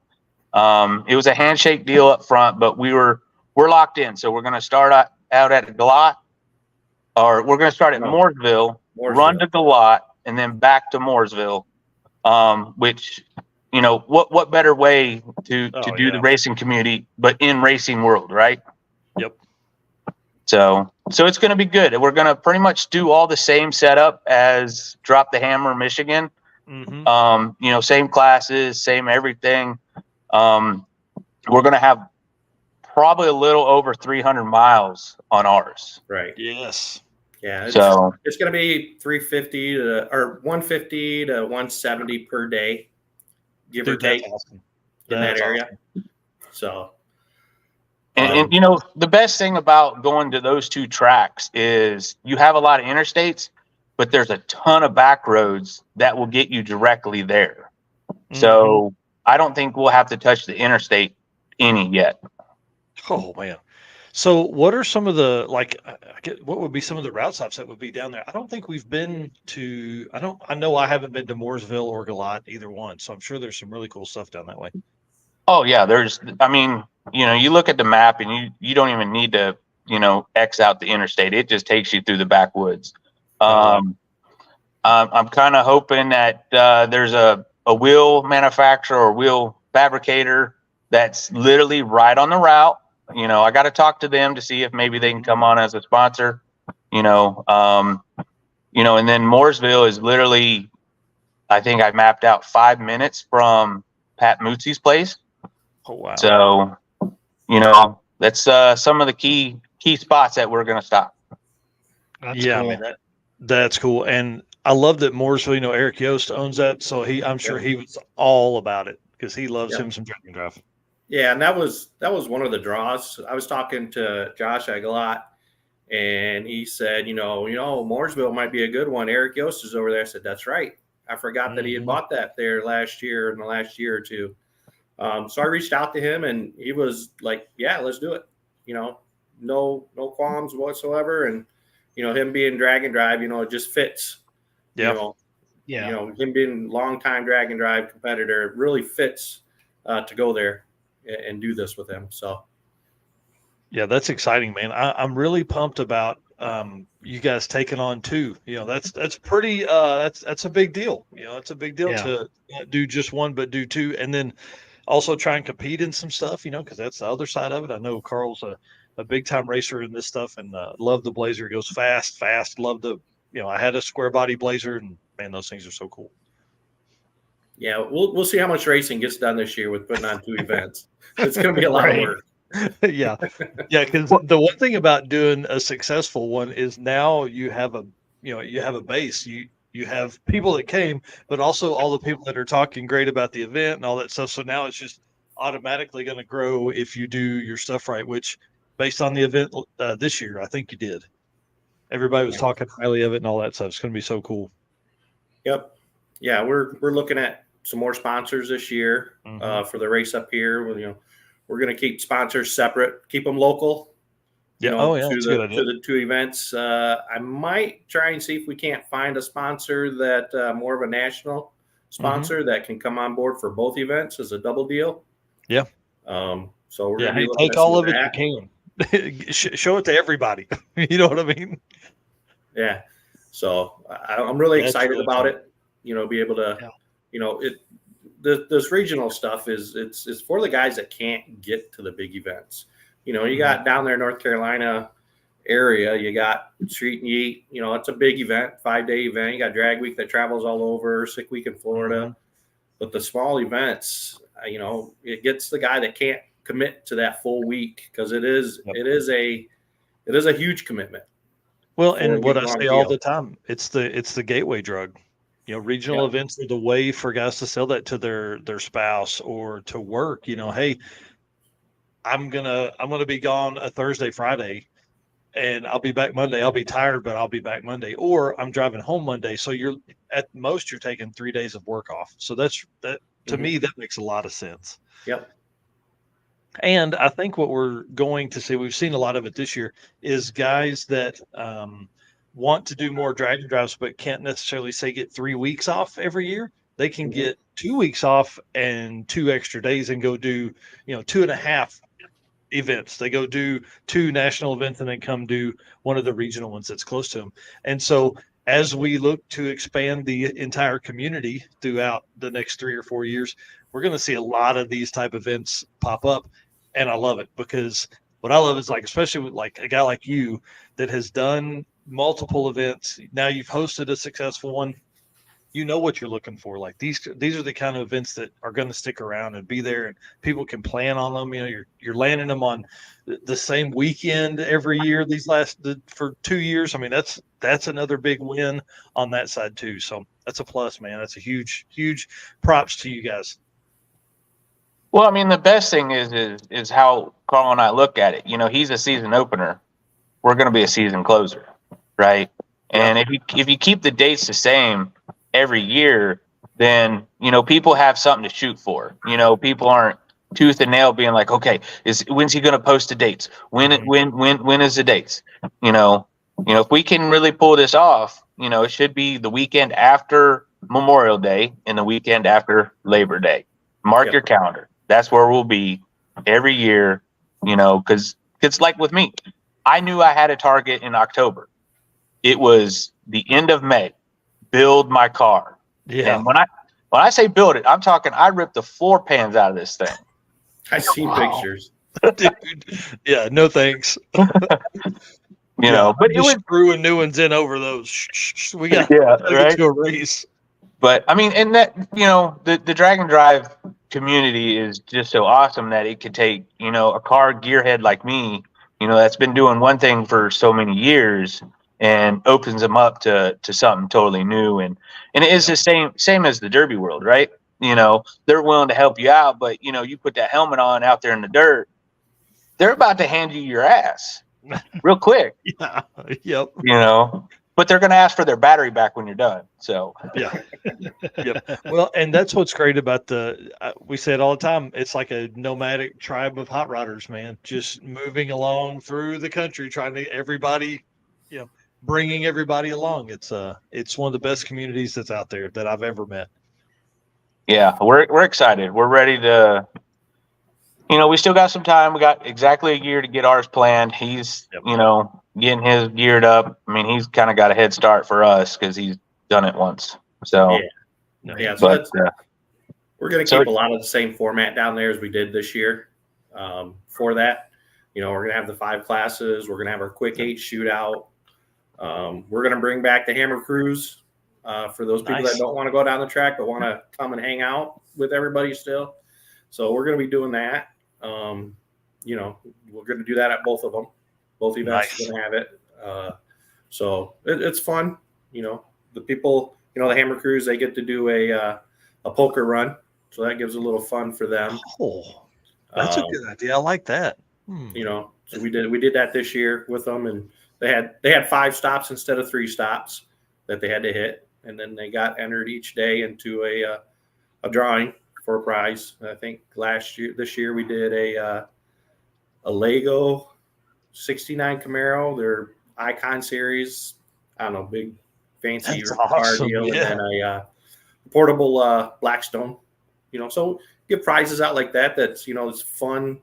It was a handshake deal up front, but we're locked in. So we're going to start out at Galot, or we're going to start at Mooresville, run to Galot, and then back to Mooresville, which, what better way to do the racing community, but in racing world, right? Yep. So it's going to be good. We're going to pretty much do all the same setup as Drop the Hammer Michigan. Mm-hmm. Same classes, same everything. We're going to have probably a little over 300 miles on ours. Right. Yes. Yeah. It's going to be 350 or 150 to 170 per day, give or take, awesome. in that area. Awesome. So. And the best thing about going to those two tracks is you have a lot of interstates, but there's a ton of back roads that will get you directly there. Mm-hmm. So I don't think we'll have to touch the interstate any yet. Oh man. So what are some of the, what would be some of the route stops that would be down there? I don't think we've been to, I know I haven't been to Mooresville or Galot, either one. So I'm sure there's some really cool stuff down that way. Oh yeah. You look at the map and you don't even need to, X out the interstate. It just takes you through the backwoods. I'm kind of hoping that there's a wheel manufacturer or wheel fabricator that's literally right on the route. I got to talk to them to see if maybe they can come on as a sponsor, and then Mooresville is literally, I think I mapped out 5 minutes from Pat Mootsy's place. Oh, wow. So, that's some of the key spots that we're going to stop. That's cool. I mean, that's cool. And I love that Mooresville, Eric Yost owns that. So I'm sure he was all about it because he loves him some drag and drive. Yeah. And that was one of the draws. I was talking to Josh Aguilat and he said, Mooresville might be a good one. Eric Yost is over there. I said, that's right. I forgot that he had bought that there last year, in the last year or two. So I reached out to him and he was like, yeah, let's do it. No qualms whatsoever. And, him being drag and drive, it just fits. Yeah. Him being longtime drag and drive competitor, it really fits to go there and do this with him. So. Yeah, that's exciting, man. I'm really pumped about you guys taking on two. That's pretty, that's a big deal. It's a big deal to not do just one, but do two. And then also try and compete in some stuff, because that's the other side of it. I know Carl's a big time racer in this stuff and love the Blazer. It goes fast. Love the, I had a square body Blazer and man, those things are so cool. Yeah. We'll see how much racing gets done this year with putting on two events. It's going to be a lot of work. Yeah. Because the one thing about doing a successful one is now you have a base. You have people that came, but also all the people that are talking great about the event and all that stuff. So now it's just automatically going to grow if you do your stuff right, which based on the event this year, I think you did. Everybody was talking highly of it and all that stuff. It's going to be so cool. Yep. Yeah. We're looking at some more sponsors this year for the race up here. We're going to keep sponsors separate, keep them local. Yeah. To the two events. I might try and see if we can't find a sponsor that more of a national sponsor that can come on board for both events as a double deal. Yeah. So we're going to take all of it you can. Show it to everybody. You know what I mean? Yeah. So I'm really excited about it. Be able to, this regional stuff it's for the guys that can't get to the big events. You got down there, North Carolina area, you got Street and Yeet, it's a big event, 5-day event. You got Drag Week that travels all over, Sick Week in Florida. But the small events, it gets the guy that can't commit to that full week, because it is a huge commitment. Well, for a and what I week-long say all deal. the time, it's the gateway drug. Regional events are the way for guys to sell that to their spouse or to work. Hey, I'm gonna be gone a Thursday, Friday, and I'll be back Monday. I'll be tired, but I'll be back Monday. Or I'm driving home Monday, so you're at most you're taking 3 days of work off. So that to me that makes a lot of sense. Yep. And I think what we're going to see, we've seen a lot of it this year, is guys that want to do more drag and drives, but can't necessarily say get 3 weeks off every year. They can get 2 weeks off and 2 extra days and go do, 2.5 events. They go do 2 national events and then come do one of the regional ones that's close to them. And so as we look to expand the entire community throughout the next 3 or 4 years, we're going to see a lot of these type events pop up. And I love it, because what I love is, like, especially with like a guy like you that has done multiple events. Now you've hosted a successful one. You know what you're looking for. Like these are the kind of events that are going to stick around and be there, and people can plan on them. You're landing them on the same weekend every year. For 2 years. I mean, that's another big win on that side too. So that's a plus, man. That's a huge props to you guys. Well, I mean, the best thing is how Carl and I look at it. He's a season opener. We're going to be a season closer, right? And if you keep the dates the same every year, then people have something to shoot for. People aren't tooth and nail being like, okay, when's he going to post the dates? When is the dates? If we can really pull this off, it should be the weekend after Memorial Day and the weekend after Labor Day. Mark your calendar. That's where we'll be every year, because it's like with me. I knew I had a target in October. It was the end of May. Build my car. Yeah. And when I say build it, I'm talking I ripped the floor pans out of this thing. I see pictures. Dude. Yeah, no thanks. But it was screwing new ones in over those. We got right to a race. But I mean, and that the drag and drive community is just so awesome that it could take a car gearhead like me, that's been doing one thing for so many years, and opens them up to something totally new. And it is the same as the derby world, right? They're willing to help you out, but you put that helmet on out there in the dirt, they're about to hand you your ass real quick. Yeah. Yep. But they're going to ask for their battery back when you're done. So yeah. Yep. Well, and that's what's great about we say it all the time. It's like a nomadic tribe of hot rodders, man, just moving along through the country, trying to bringing everybody along. It's one of the best communities that's out there that I've ever met. Yeah, we're excited. We're ready to, we still got some time. We got exactly a year to get ours planned. He's, getting his geared up. I mean, he's kind of got a head start for us because he's done it once. So, so we're going to keep a lot of the same format down there as we did this year. For that, we're going to have the 5 classes. We're going to have our quick 8 shootout. We're going to bring back the Hammer Cruise for those people that don't want to go down the track but want to come and hang out with everybody still. So we're going to be doing that. We're going to do that at both of them. Both events are going to have it. So it's fun. The people, the Hammer Cruise, they get to do a poker run. So that gives a little fun for them. Oh, that's a good idea. I like that. So we did that this year with them, and they had 5 stops instead of 3 stops that they had to hit, and then they got entered each day into a drawing for a prize. I think this year we did a Lego 69 Camaro, their Icon series. I don't know, big fancy car deal, and then a portable Blackstone. So give prizes out like that. That's it's fun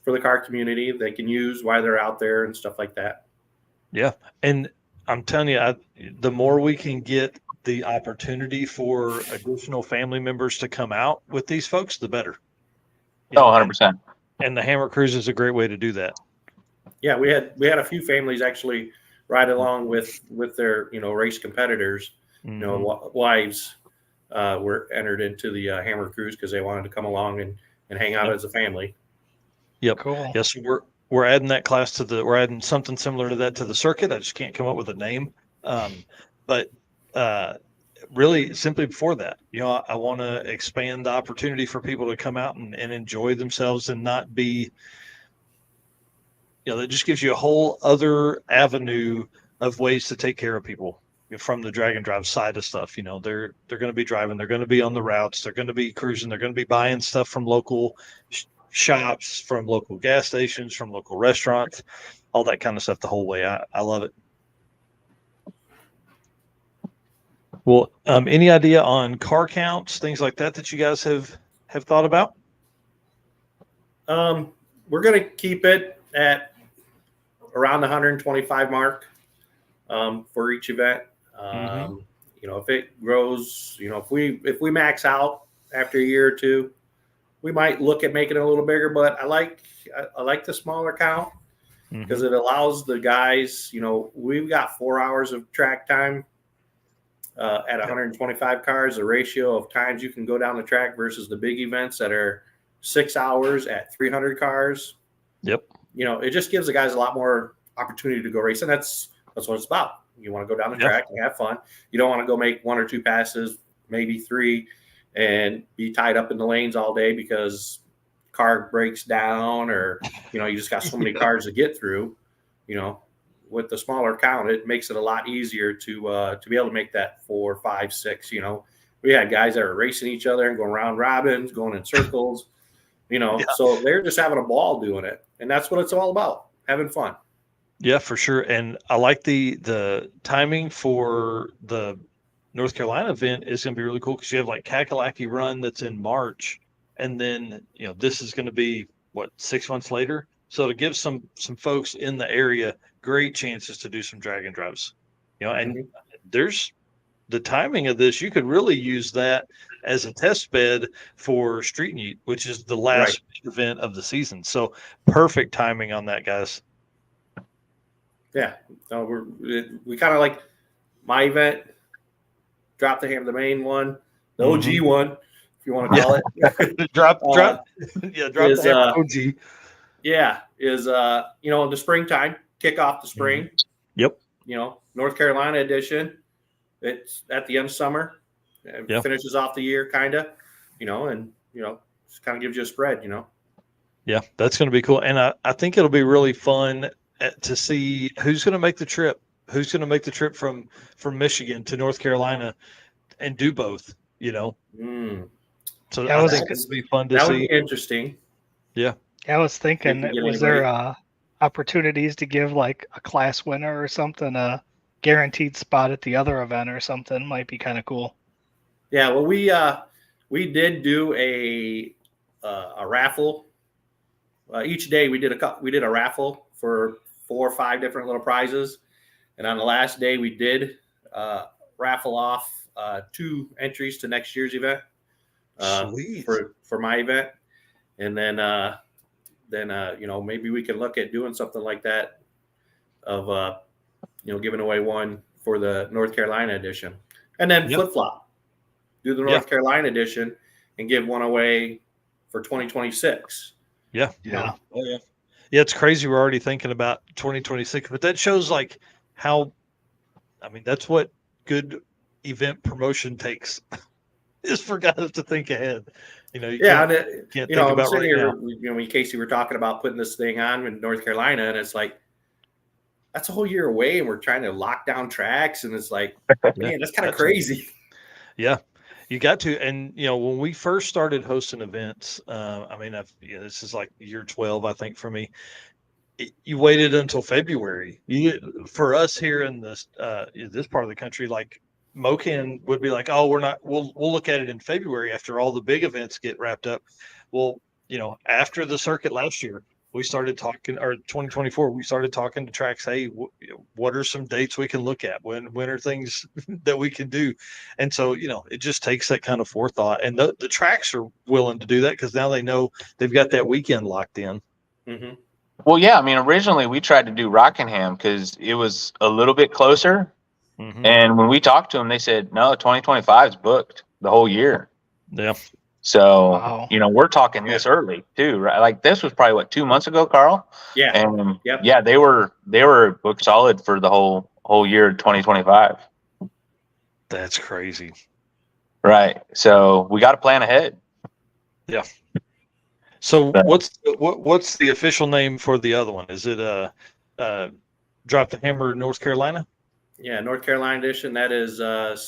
for the car community. They can use while they're out there and stuff like that. Yeah, and I'm telling you, the more we can get the opportunity for additional family members to come out with these folks, the better. 100%. And the Hammer Cruise is a great way to do that. Yeah, we had a few families actually ride along with their race competitors, wives, were entered into the Hammer Cruise because they wanted to come along and hang out as a family. Yep. Cool. Yes, we're adding that class to we're adding something similar to that to the circuit. I just can't come up with a name. But really simply before that, I want to expand the opportunity for people to come out and enjoy themselves and not be, that just gives you a whole other avenue of ways to take care of people from the drag and drive side of stuff. They're going to be driving, they're going to be on the routes, they're going to be cruising, they're going to be buying stuff from local shops, from local gas stations, from local restaurants, all that kind of stuff the whole way. I love it. Well, any idea on car counts, things like that you guys have thought about? We're going to keep it at around the 125 mark for each event. If it grows, if we max out after a year or two, we might look at making it a little bigger. But I like the smaller count because it allows the guys. We've got 4 hours of track time at 125 cars. The ratio of times you can go down the track versus the big events that are 6 hours at 300 cars. Yep. It just gives the guys a lot more opportunity to go race, and that's what it's about. You want to go down the track and have fun. You don't want to go make 1 or 2 passes, maybe 3, and be tied up in the lanes all day because car breaks down or, you just got so many cars to get through. With the smaller count, it makes it a lot easier to be able to make that 4, 5, 6. We had guys that were racing each other and going round robins, going in circles, so they're just having a ball doing it. And that's what it's all about, having fun. Yeah, for sure. And I like the timing for the North Carolina event is going to be really cool because you have like Kakalaki Run that's in March. And then, this is going to be 6 months later. So to give some folks in the area great chances to do some drag and drives, and there's the timing of this. You could really use that as a test bed for Street Meet, which is the last event of the season. So perfect timing on that, guys. Yeah, we kind of like my event, drop the hammer, the main one, the OG one, if you want to call it. drop the hammer, OG. Yeah, is in the springtime, kick off the spring. Yep. North Carolina edition. It's at the end of summer. It finishes off the year, kind of. And just kind of gives you a spread. Yeah, that's going to be cool, and I think it'll be really fun to see who's going to make the trip. Who's going to make the trip from Michigan to North Carolina and do both? So I think it'll be fun to see. That would be interesting. Yeah. I was thinking, was there opportunities to give like a class winner or something a guaranteed spot at the other event or something? Might be kind of cool. Yeah, well, we did do a raffle. Each day we did a raffle for 4 or 5 different little prizes, and on the last day we did raffle off 2 entries to next year's event for my event, and then maybe we can look at doing something like that of giving away one for the North Carolina edition, and then flip-flop, do the North Carolina edition and give one away for 2026. Yeah. Oh, yeah. Yeah, it's crazy. We're already thinking about 2026, but that shows like how, that's what good event promotion takes is for guys to think ahead. You can't think about I'm sitting right here, when Casey were talking about putting this thing on in North Carolina, and it's like, that's a whole year away, and we're trying to lock down tracks, and it's like, man, that's kind of crazy. Yeah, you got to. And when we first started hosting events, this is like year 12, I think, for me. You waited until February. For us here in this part of the country, like MoCan would be like, oh, we'll look at it in February after all the big events get wrapped up. Well, after the circuit last year, we started talking, or 2024, we started talking to tracks. Hey, what are some dates we can look at? When are things that we can do? And so, it just takes that kind of forethought, and the tracks are willing to do that because now they know they've got that weekend locked in. Mm-hmm. Well, yeah, originally we tried to do Rockingham because it was a little bit closer. Mm-hmm. And when we talked to them, they said, no, 2025 is booked. the whole year. Yeah. So, Wow. we're talking this early too, right? Like this was probably 2 months ago, Carl. Yeah. And Yep. yeah, they were booked solid for the whole year 2025. That's crazy. Right. So we got to plan ahead. Yeah. So what's the official name for the other one? Is it Drop the Hammer North Carolina? Yeah, North Carolina edition. That is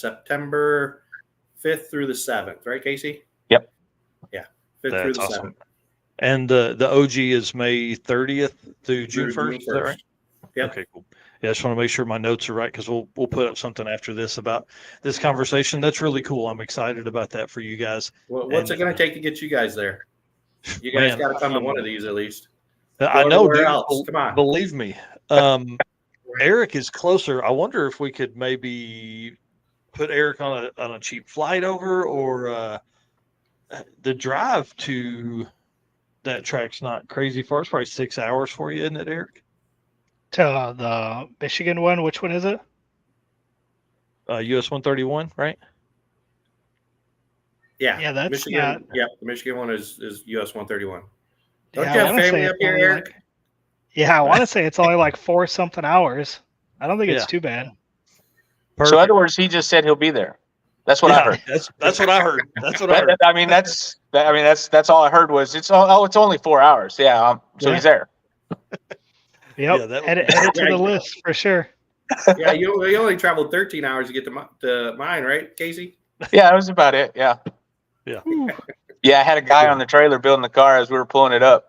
September 5th through the 7th, right, Casey? Yep. Yeah, 5th through the awesome. 7th. And the OG is May 30th through June 1st. Is that right? Yep. Okay, cool. Yeah, I just want to make sure my notes are right because we'll put up something after this about this conversation. That's really cool. I'm excited about that for you guys. Well, what's it going to take to get you guys there? You guys got to come to one of these at least. I know, dude. Else. Come on. Believe me. Eric is closer. I wonder if we could maybe put Eric on a cheap flight over, or the drive to that track's not crazy far. It's probably 6 hours for you, isn't it, Eric? To the Michigan one, which one is it? US 131, right? Yeah. Yeah, that's Michigan. not. Yep, the Michigan one is US 131. Don't Yeah, you I have wanna say family up it's here, only Eric? Yeah, I want to say it's only like 4-something hours. I don't think Yeah. it's too bad. Perfect. So in other words, he just said he'll be there. That's what I heard. That's what I heard. That's what I heard. That's all I heard was it's only 4 hours. Yeah. So he's there. Yep. Yeah, add it to the list for sure. Yeah, you only traveled 13 hours to get to mine, right, Casey? Yeah, that was about it. Yeah. Yeah. Yeah, I had a guy on the trailer building the car as we were pulling it up.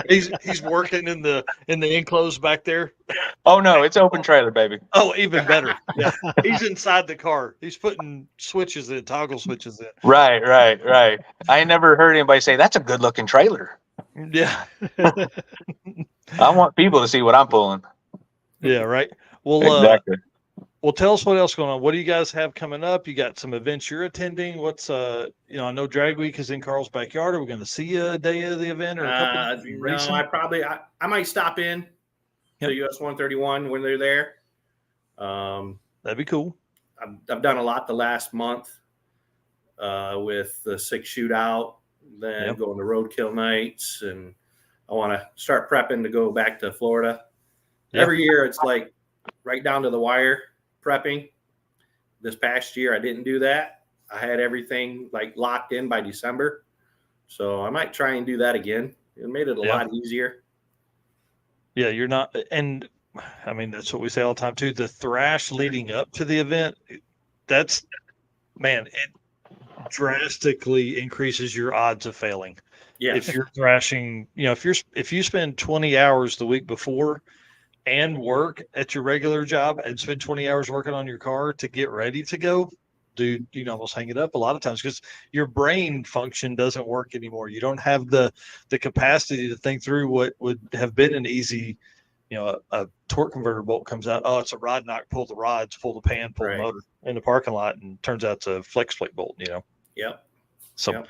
He's working in the enclosed back there. Oh no, it's open trailer, baby. Oh, even better. Yeah. He's inside the car. He's putting toggle switches in. Right. I ain't never heard anybody say that's a good looking trailer. Yeah. I want people to see what I'm pulling. Yeah, right. Well, Exactly. Well, tell us what else going on. What do you guys have coming up? You got some events you're attending. What's I know Drag Week is in Carl's backyard. Are we going to see you a day of the event or a couple of racing? No, I might stop in to US 131 when they're there. That'd be cool. I've done a lot the last month with the 6 shootout, then going to roadkill nights, and I want to start prepping to go back to Florida. Yep. Every year it's like right down to the wire prepping. This past year I didn't do that. I had everything like locked in by December. So I might try and do that again. It made it a lot easier. Yeah, you're not, and I mean, that's what we say all the time too. The thrash leading up to the event, it drastically increases your odds of failing. Yeah. If you're thrashing, if you spend 20 hours the week before and work at your regular job and spend 20 hours working on your car to get ready to go, dude, you can almost hang it up a lot of times because your brain function doesn't work anymore. You don't have the capacity to think through what would have been an easy, a torque converter bolt comes out. Oh, it's a rod knock, pull the rods, pull the pan, pull the motor in the parking lot, and turns out it's a flex plate bolt, Yep. So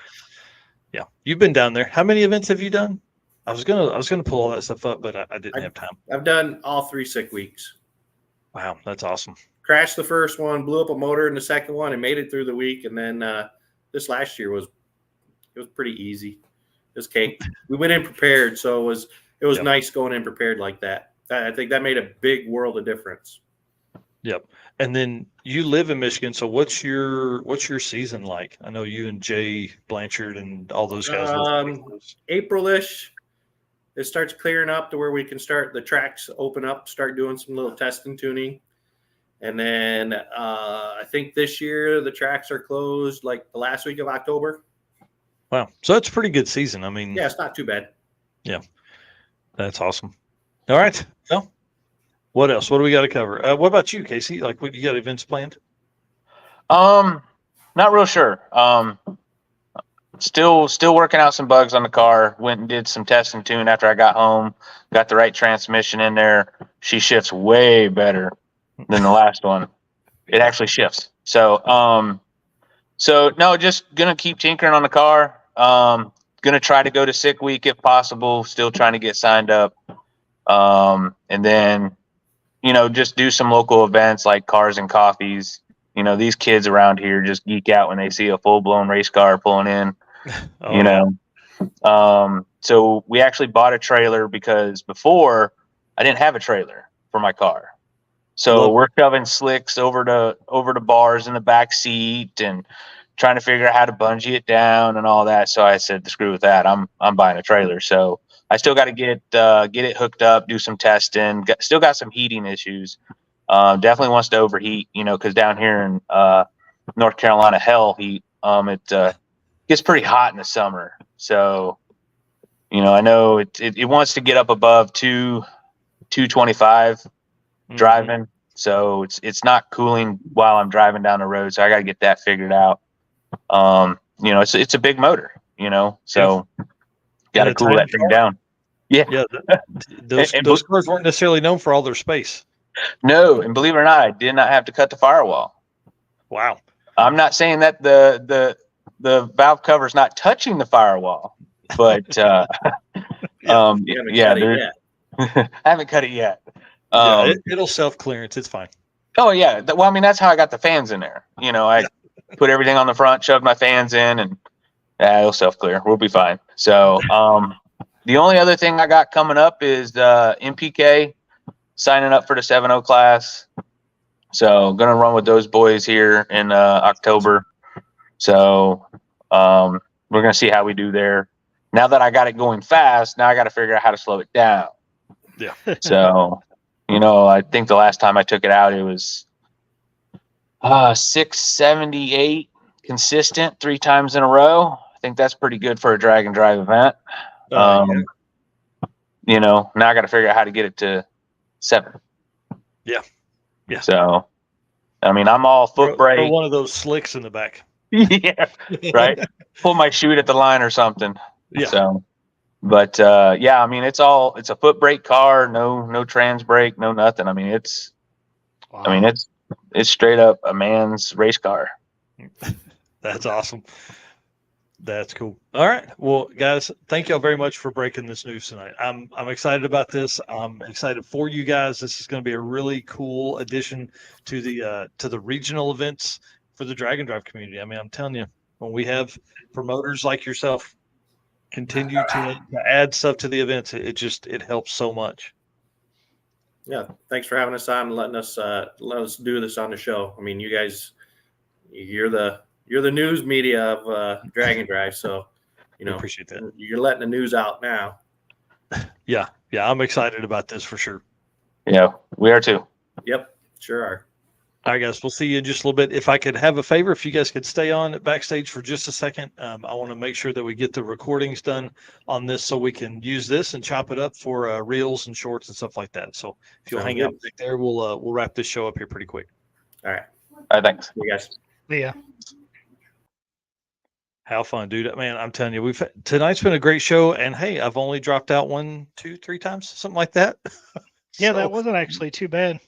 yeah, you've been down there. How many events have you done? I was gonna pull all that stuff up, but I didn't have time. I've done all 3 sick weeks. Wow, that's awesome. Crashed the first one, blew up a motor in the second one, and made it through the week. And then this last year was pretty easy. It was cake. We went in prepared, so it was nice going in prepared like that. I think that made a big world of difference. Yep. And then you live in Michigan, so what's your season like? I know you and Jay Blanchard and all those guys. April-ish, it starts clearing up to where we can start the tracks open up, start doing some little testing tuning. And then I think this year the tracks are closed like the last week of October. Wow. So that's a pretty good season. I mean, yeah, it's not too bad. Yeah. That's awesome. All right. Well, what else? What do we got to cover? What about you, Casey? Like, what you got events planned? Not real sure. Still working out some bugs on the car. Went and did some test and tune after I got home. Got the right transmission in there. She shifts way better than the last one. It actually shifts. So no, just gonna keep tinkering on the car. Gonna try to go to sick week if possible. Still trying to get signed up. And then, just do some local events like cars and coffees. You know, these kids around here just geek out when they see a full blown race car pulling in. Oh, You yeah. know, so we actually bought a trailer because before I didn't have a trailer for my car. So Love we're shoving slicks over to bars in the back seat and trying to figure out how to bungee it down and all that. So I said, screw with that. I'm buying a trailer. So I still got to get it hooked up, do some testing. Still got some heating issues. Definitely wants to overheat, you know, because down here in North Carolina, hell heat. It gets pretty hot in the summer. So, you know, I know it wants to get up above 225 Mhm. driving. So it's not cooling while I'm driving down the road. So I got to get that figured out. You know, it's a big motor, you know, so got to a cool tiny that thing car. down. Yeah. Yeah, And, those cars weren't necessarily known for all their space. no, and believe it or not, I did not have to cut the firewall. Wow. I'm not saying that the valve cover is not touching the firewall, but Yeah. You haven't yeah, cut it yet. I haven't cut it yet. Yeah, it'll self clearance. It's fine. Oh yeah. Well, I mean, that's how I got the fans in there. You know, I put everything on the front, shoved my fans in, and it'll self clear. We'll be fine. So, the only other thing I got coming up is MPK signing up for the 7.0 class. So, gonna run with those boys here in October. So, we're gonna see how we do there. Now that I got it going fast, now I got to figure out how to slow it down. Yeah. So, you know, I think the last time I took it out, it was 678 consistent 3 times in a row. I think that's pretty good for a drag and drive event. Yeah. You know, now I got to figure out how to get it to 7. Yeah. Yeah. So, I mean, I'm all foot Throw brake. one of those slicks in the back. Yeah, right. Pull my chute at the line or something. Yeah. So, but yeah, I mean, it's a foot brake car, no trans brake, no nothing. I mean, it's straight up a man's race car. That's awesome. That's cool. All right. Well, guys, thank y'all very much for breaking this news tonight. I'm excited about this. I'm excited for you guys. This is going to be a really cool addition to the regional events for the drag and drive community. I mean, I'm telling you, when we have promoters like yourself continue to add stuff to the events, it helps so much. Yeah, thanks for having us on and letting us do this on the show. I mean, you guys, you're the news media of drag and drive, so you know, appreciate that. You're letting the news out now. Yeah, I'm excited about this for sure. Yeah, we are too. Yep, sure are. All right, guys, we'll see you in just a little bit. If I could have a favor, if you guys could stay on backstage for just a second, I want to make sure that we get the recordings done on this so we can use this and chop it up for reels and shorts and stuff like that. So if you'll hang out back there, we'll wrap this show up here pretty quick. All right. All right, thanks. You guys. Yeah. How fun, dude. Man, I'm telling you, tonight's been a great show. And hey, I've only dropped out 1, 2, 3 times, something like that. Yeah, that wasn't actually too bad.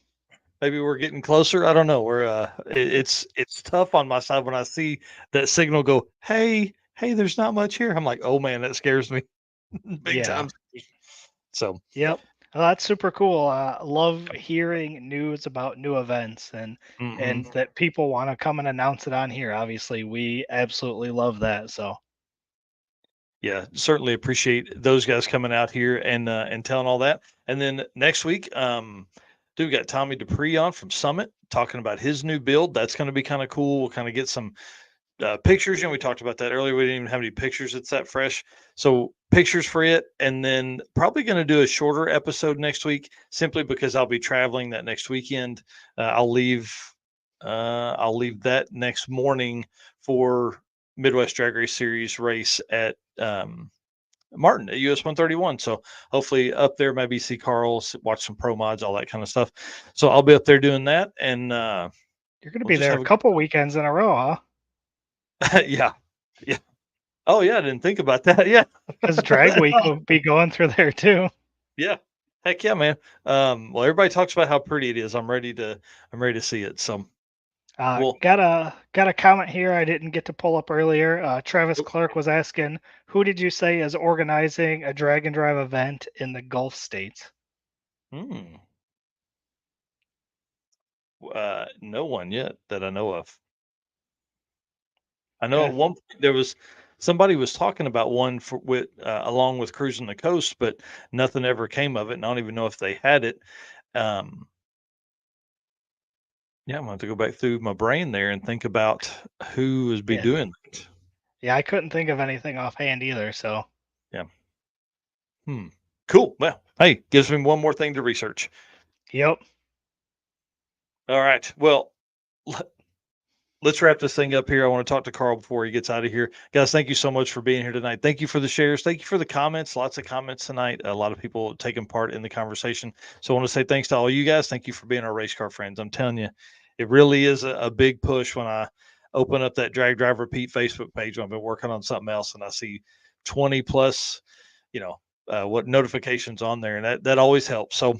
Maybe we're getting closer. I don't know. It's tough on my side when I see that signal go, hey, there's not much here. I'm like, oh man, that scares me big time. So, yep. Well, that's super cool. Love hearing news about new events and that people want to come and announce it on here. Obviously, we absolutely love that. So, yeah, certainly appreciate those guys coming out here and telling all that. And then next week, we got Tommy Dupree on from Summit talking about his new build. That's going to be kind of cool. We'll kind of get some pictures. You know, we talked about that earlier. We didn't even have any pictures. It's that fresh. So pictures for it. And then probably going to do a shorter episode next week, simply because I'll be traveling that next weekend. I'll leave that next morning for Midwest Drag Race Series race at Martin at US 131. So hopefully up there, maybe see Carl, watch some pro mods, all that kind of stuff. So I'll be up there doing that. And you're going to be there a couple weekends in a row, huh? Yeah. Oh yeah, I didn't think about that. Yeah, because Drag Week will be going through there too. Yeah, heck yeah, man. Well, everybody talks about how pretty it is. I'm ready to see it. So, got a comment here I didn't get to pull up earlier. Travis Clark was asking, who did you say is organizing a drag and drive event in the Gulf states? No one yet that I know of. I know Okay. at one point there was somebody was talking about one with along with cruising the coast, but nothing ever came of it. And I don't even know if they had it. Um, yeah, I'm going to have to go back through my brain there and think about who would be Yeah. doing it. Yeah, I couldn't think of anything offhand either. So Yeah. Cool. Well, hey, gives me one more thing to research. yep. All right. Well, let's wrap this thing up here. I want to talk to Carl before he gets out of here. Guys, thank you so much for being here tonight. Thank you for the shares. Thank you for the comments. Lots of comments tonight. A lot of people taking part in the conversation. So I want to say thanks to all you guys. Thank you for being our race car friends. I'm telling you, it really is a big push when I open up that Drag Drive Repeat Facebook page when I've been working on something else and I see 20 plus, what notifications on there. And that always helps. So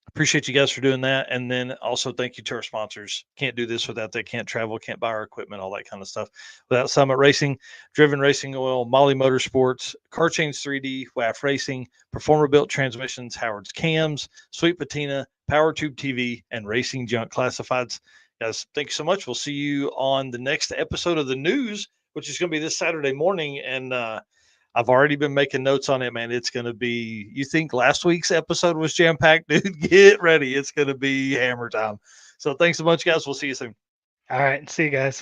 appreciate you guys for doing that. And then also thank you to our sponsors. Can't do this without they can't travel, can't buy our equipment, all that kind of stuff. Without Summit Racing, Driven Racing Oil, Molly Motorsports, Car Chains 3D, WAF Racing, Performer Built Transmissions, Howard's Cams, Sweet Patina, Power Tube TV, and Racing Junk Classifieds. Guys, thank you so much. We'll see you on the next episode of the news, which is going to be this Saturday morning. And I've already been making notes on it, man. It's going to be, you think last week's episode was jam packed, dude? Get ready. It's going to be hammer time. So thanks so much, guys. We'll see you soon. All right. See you guys.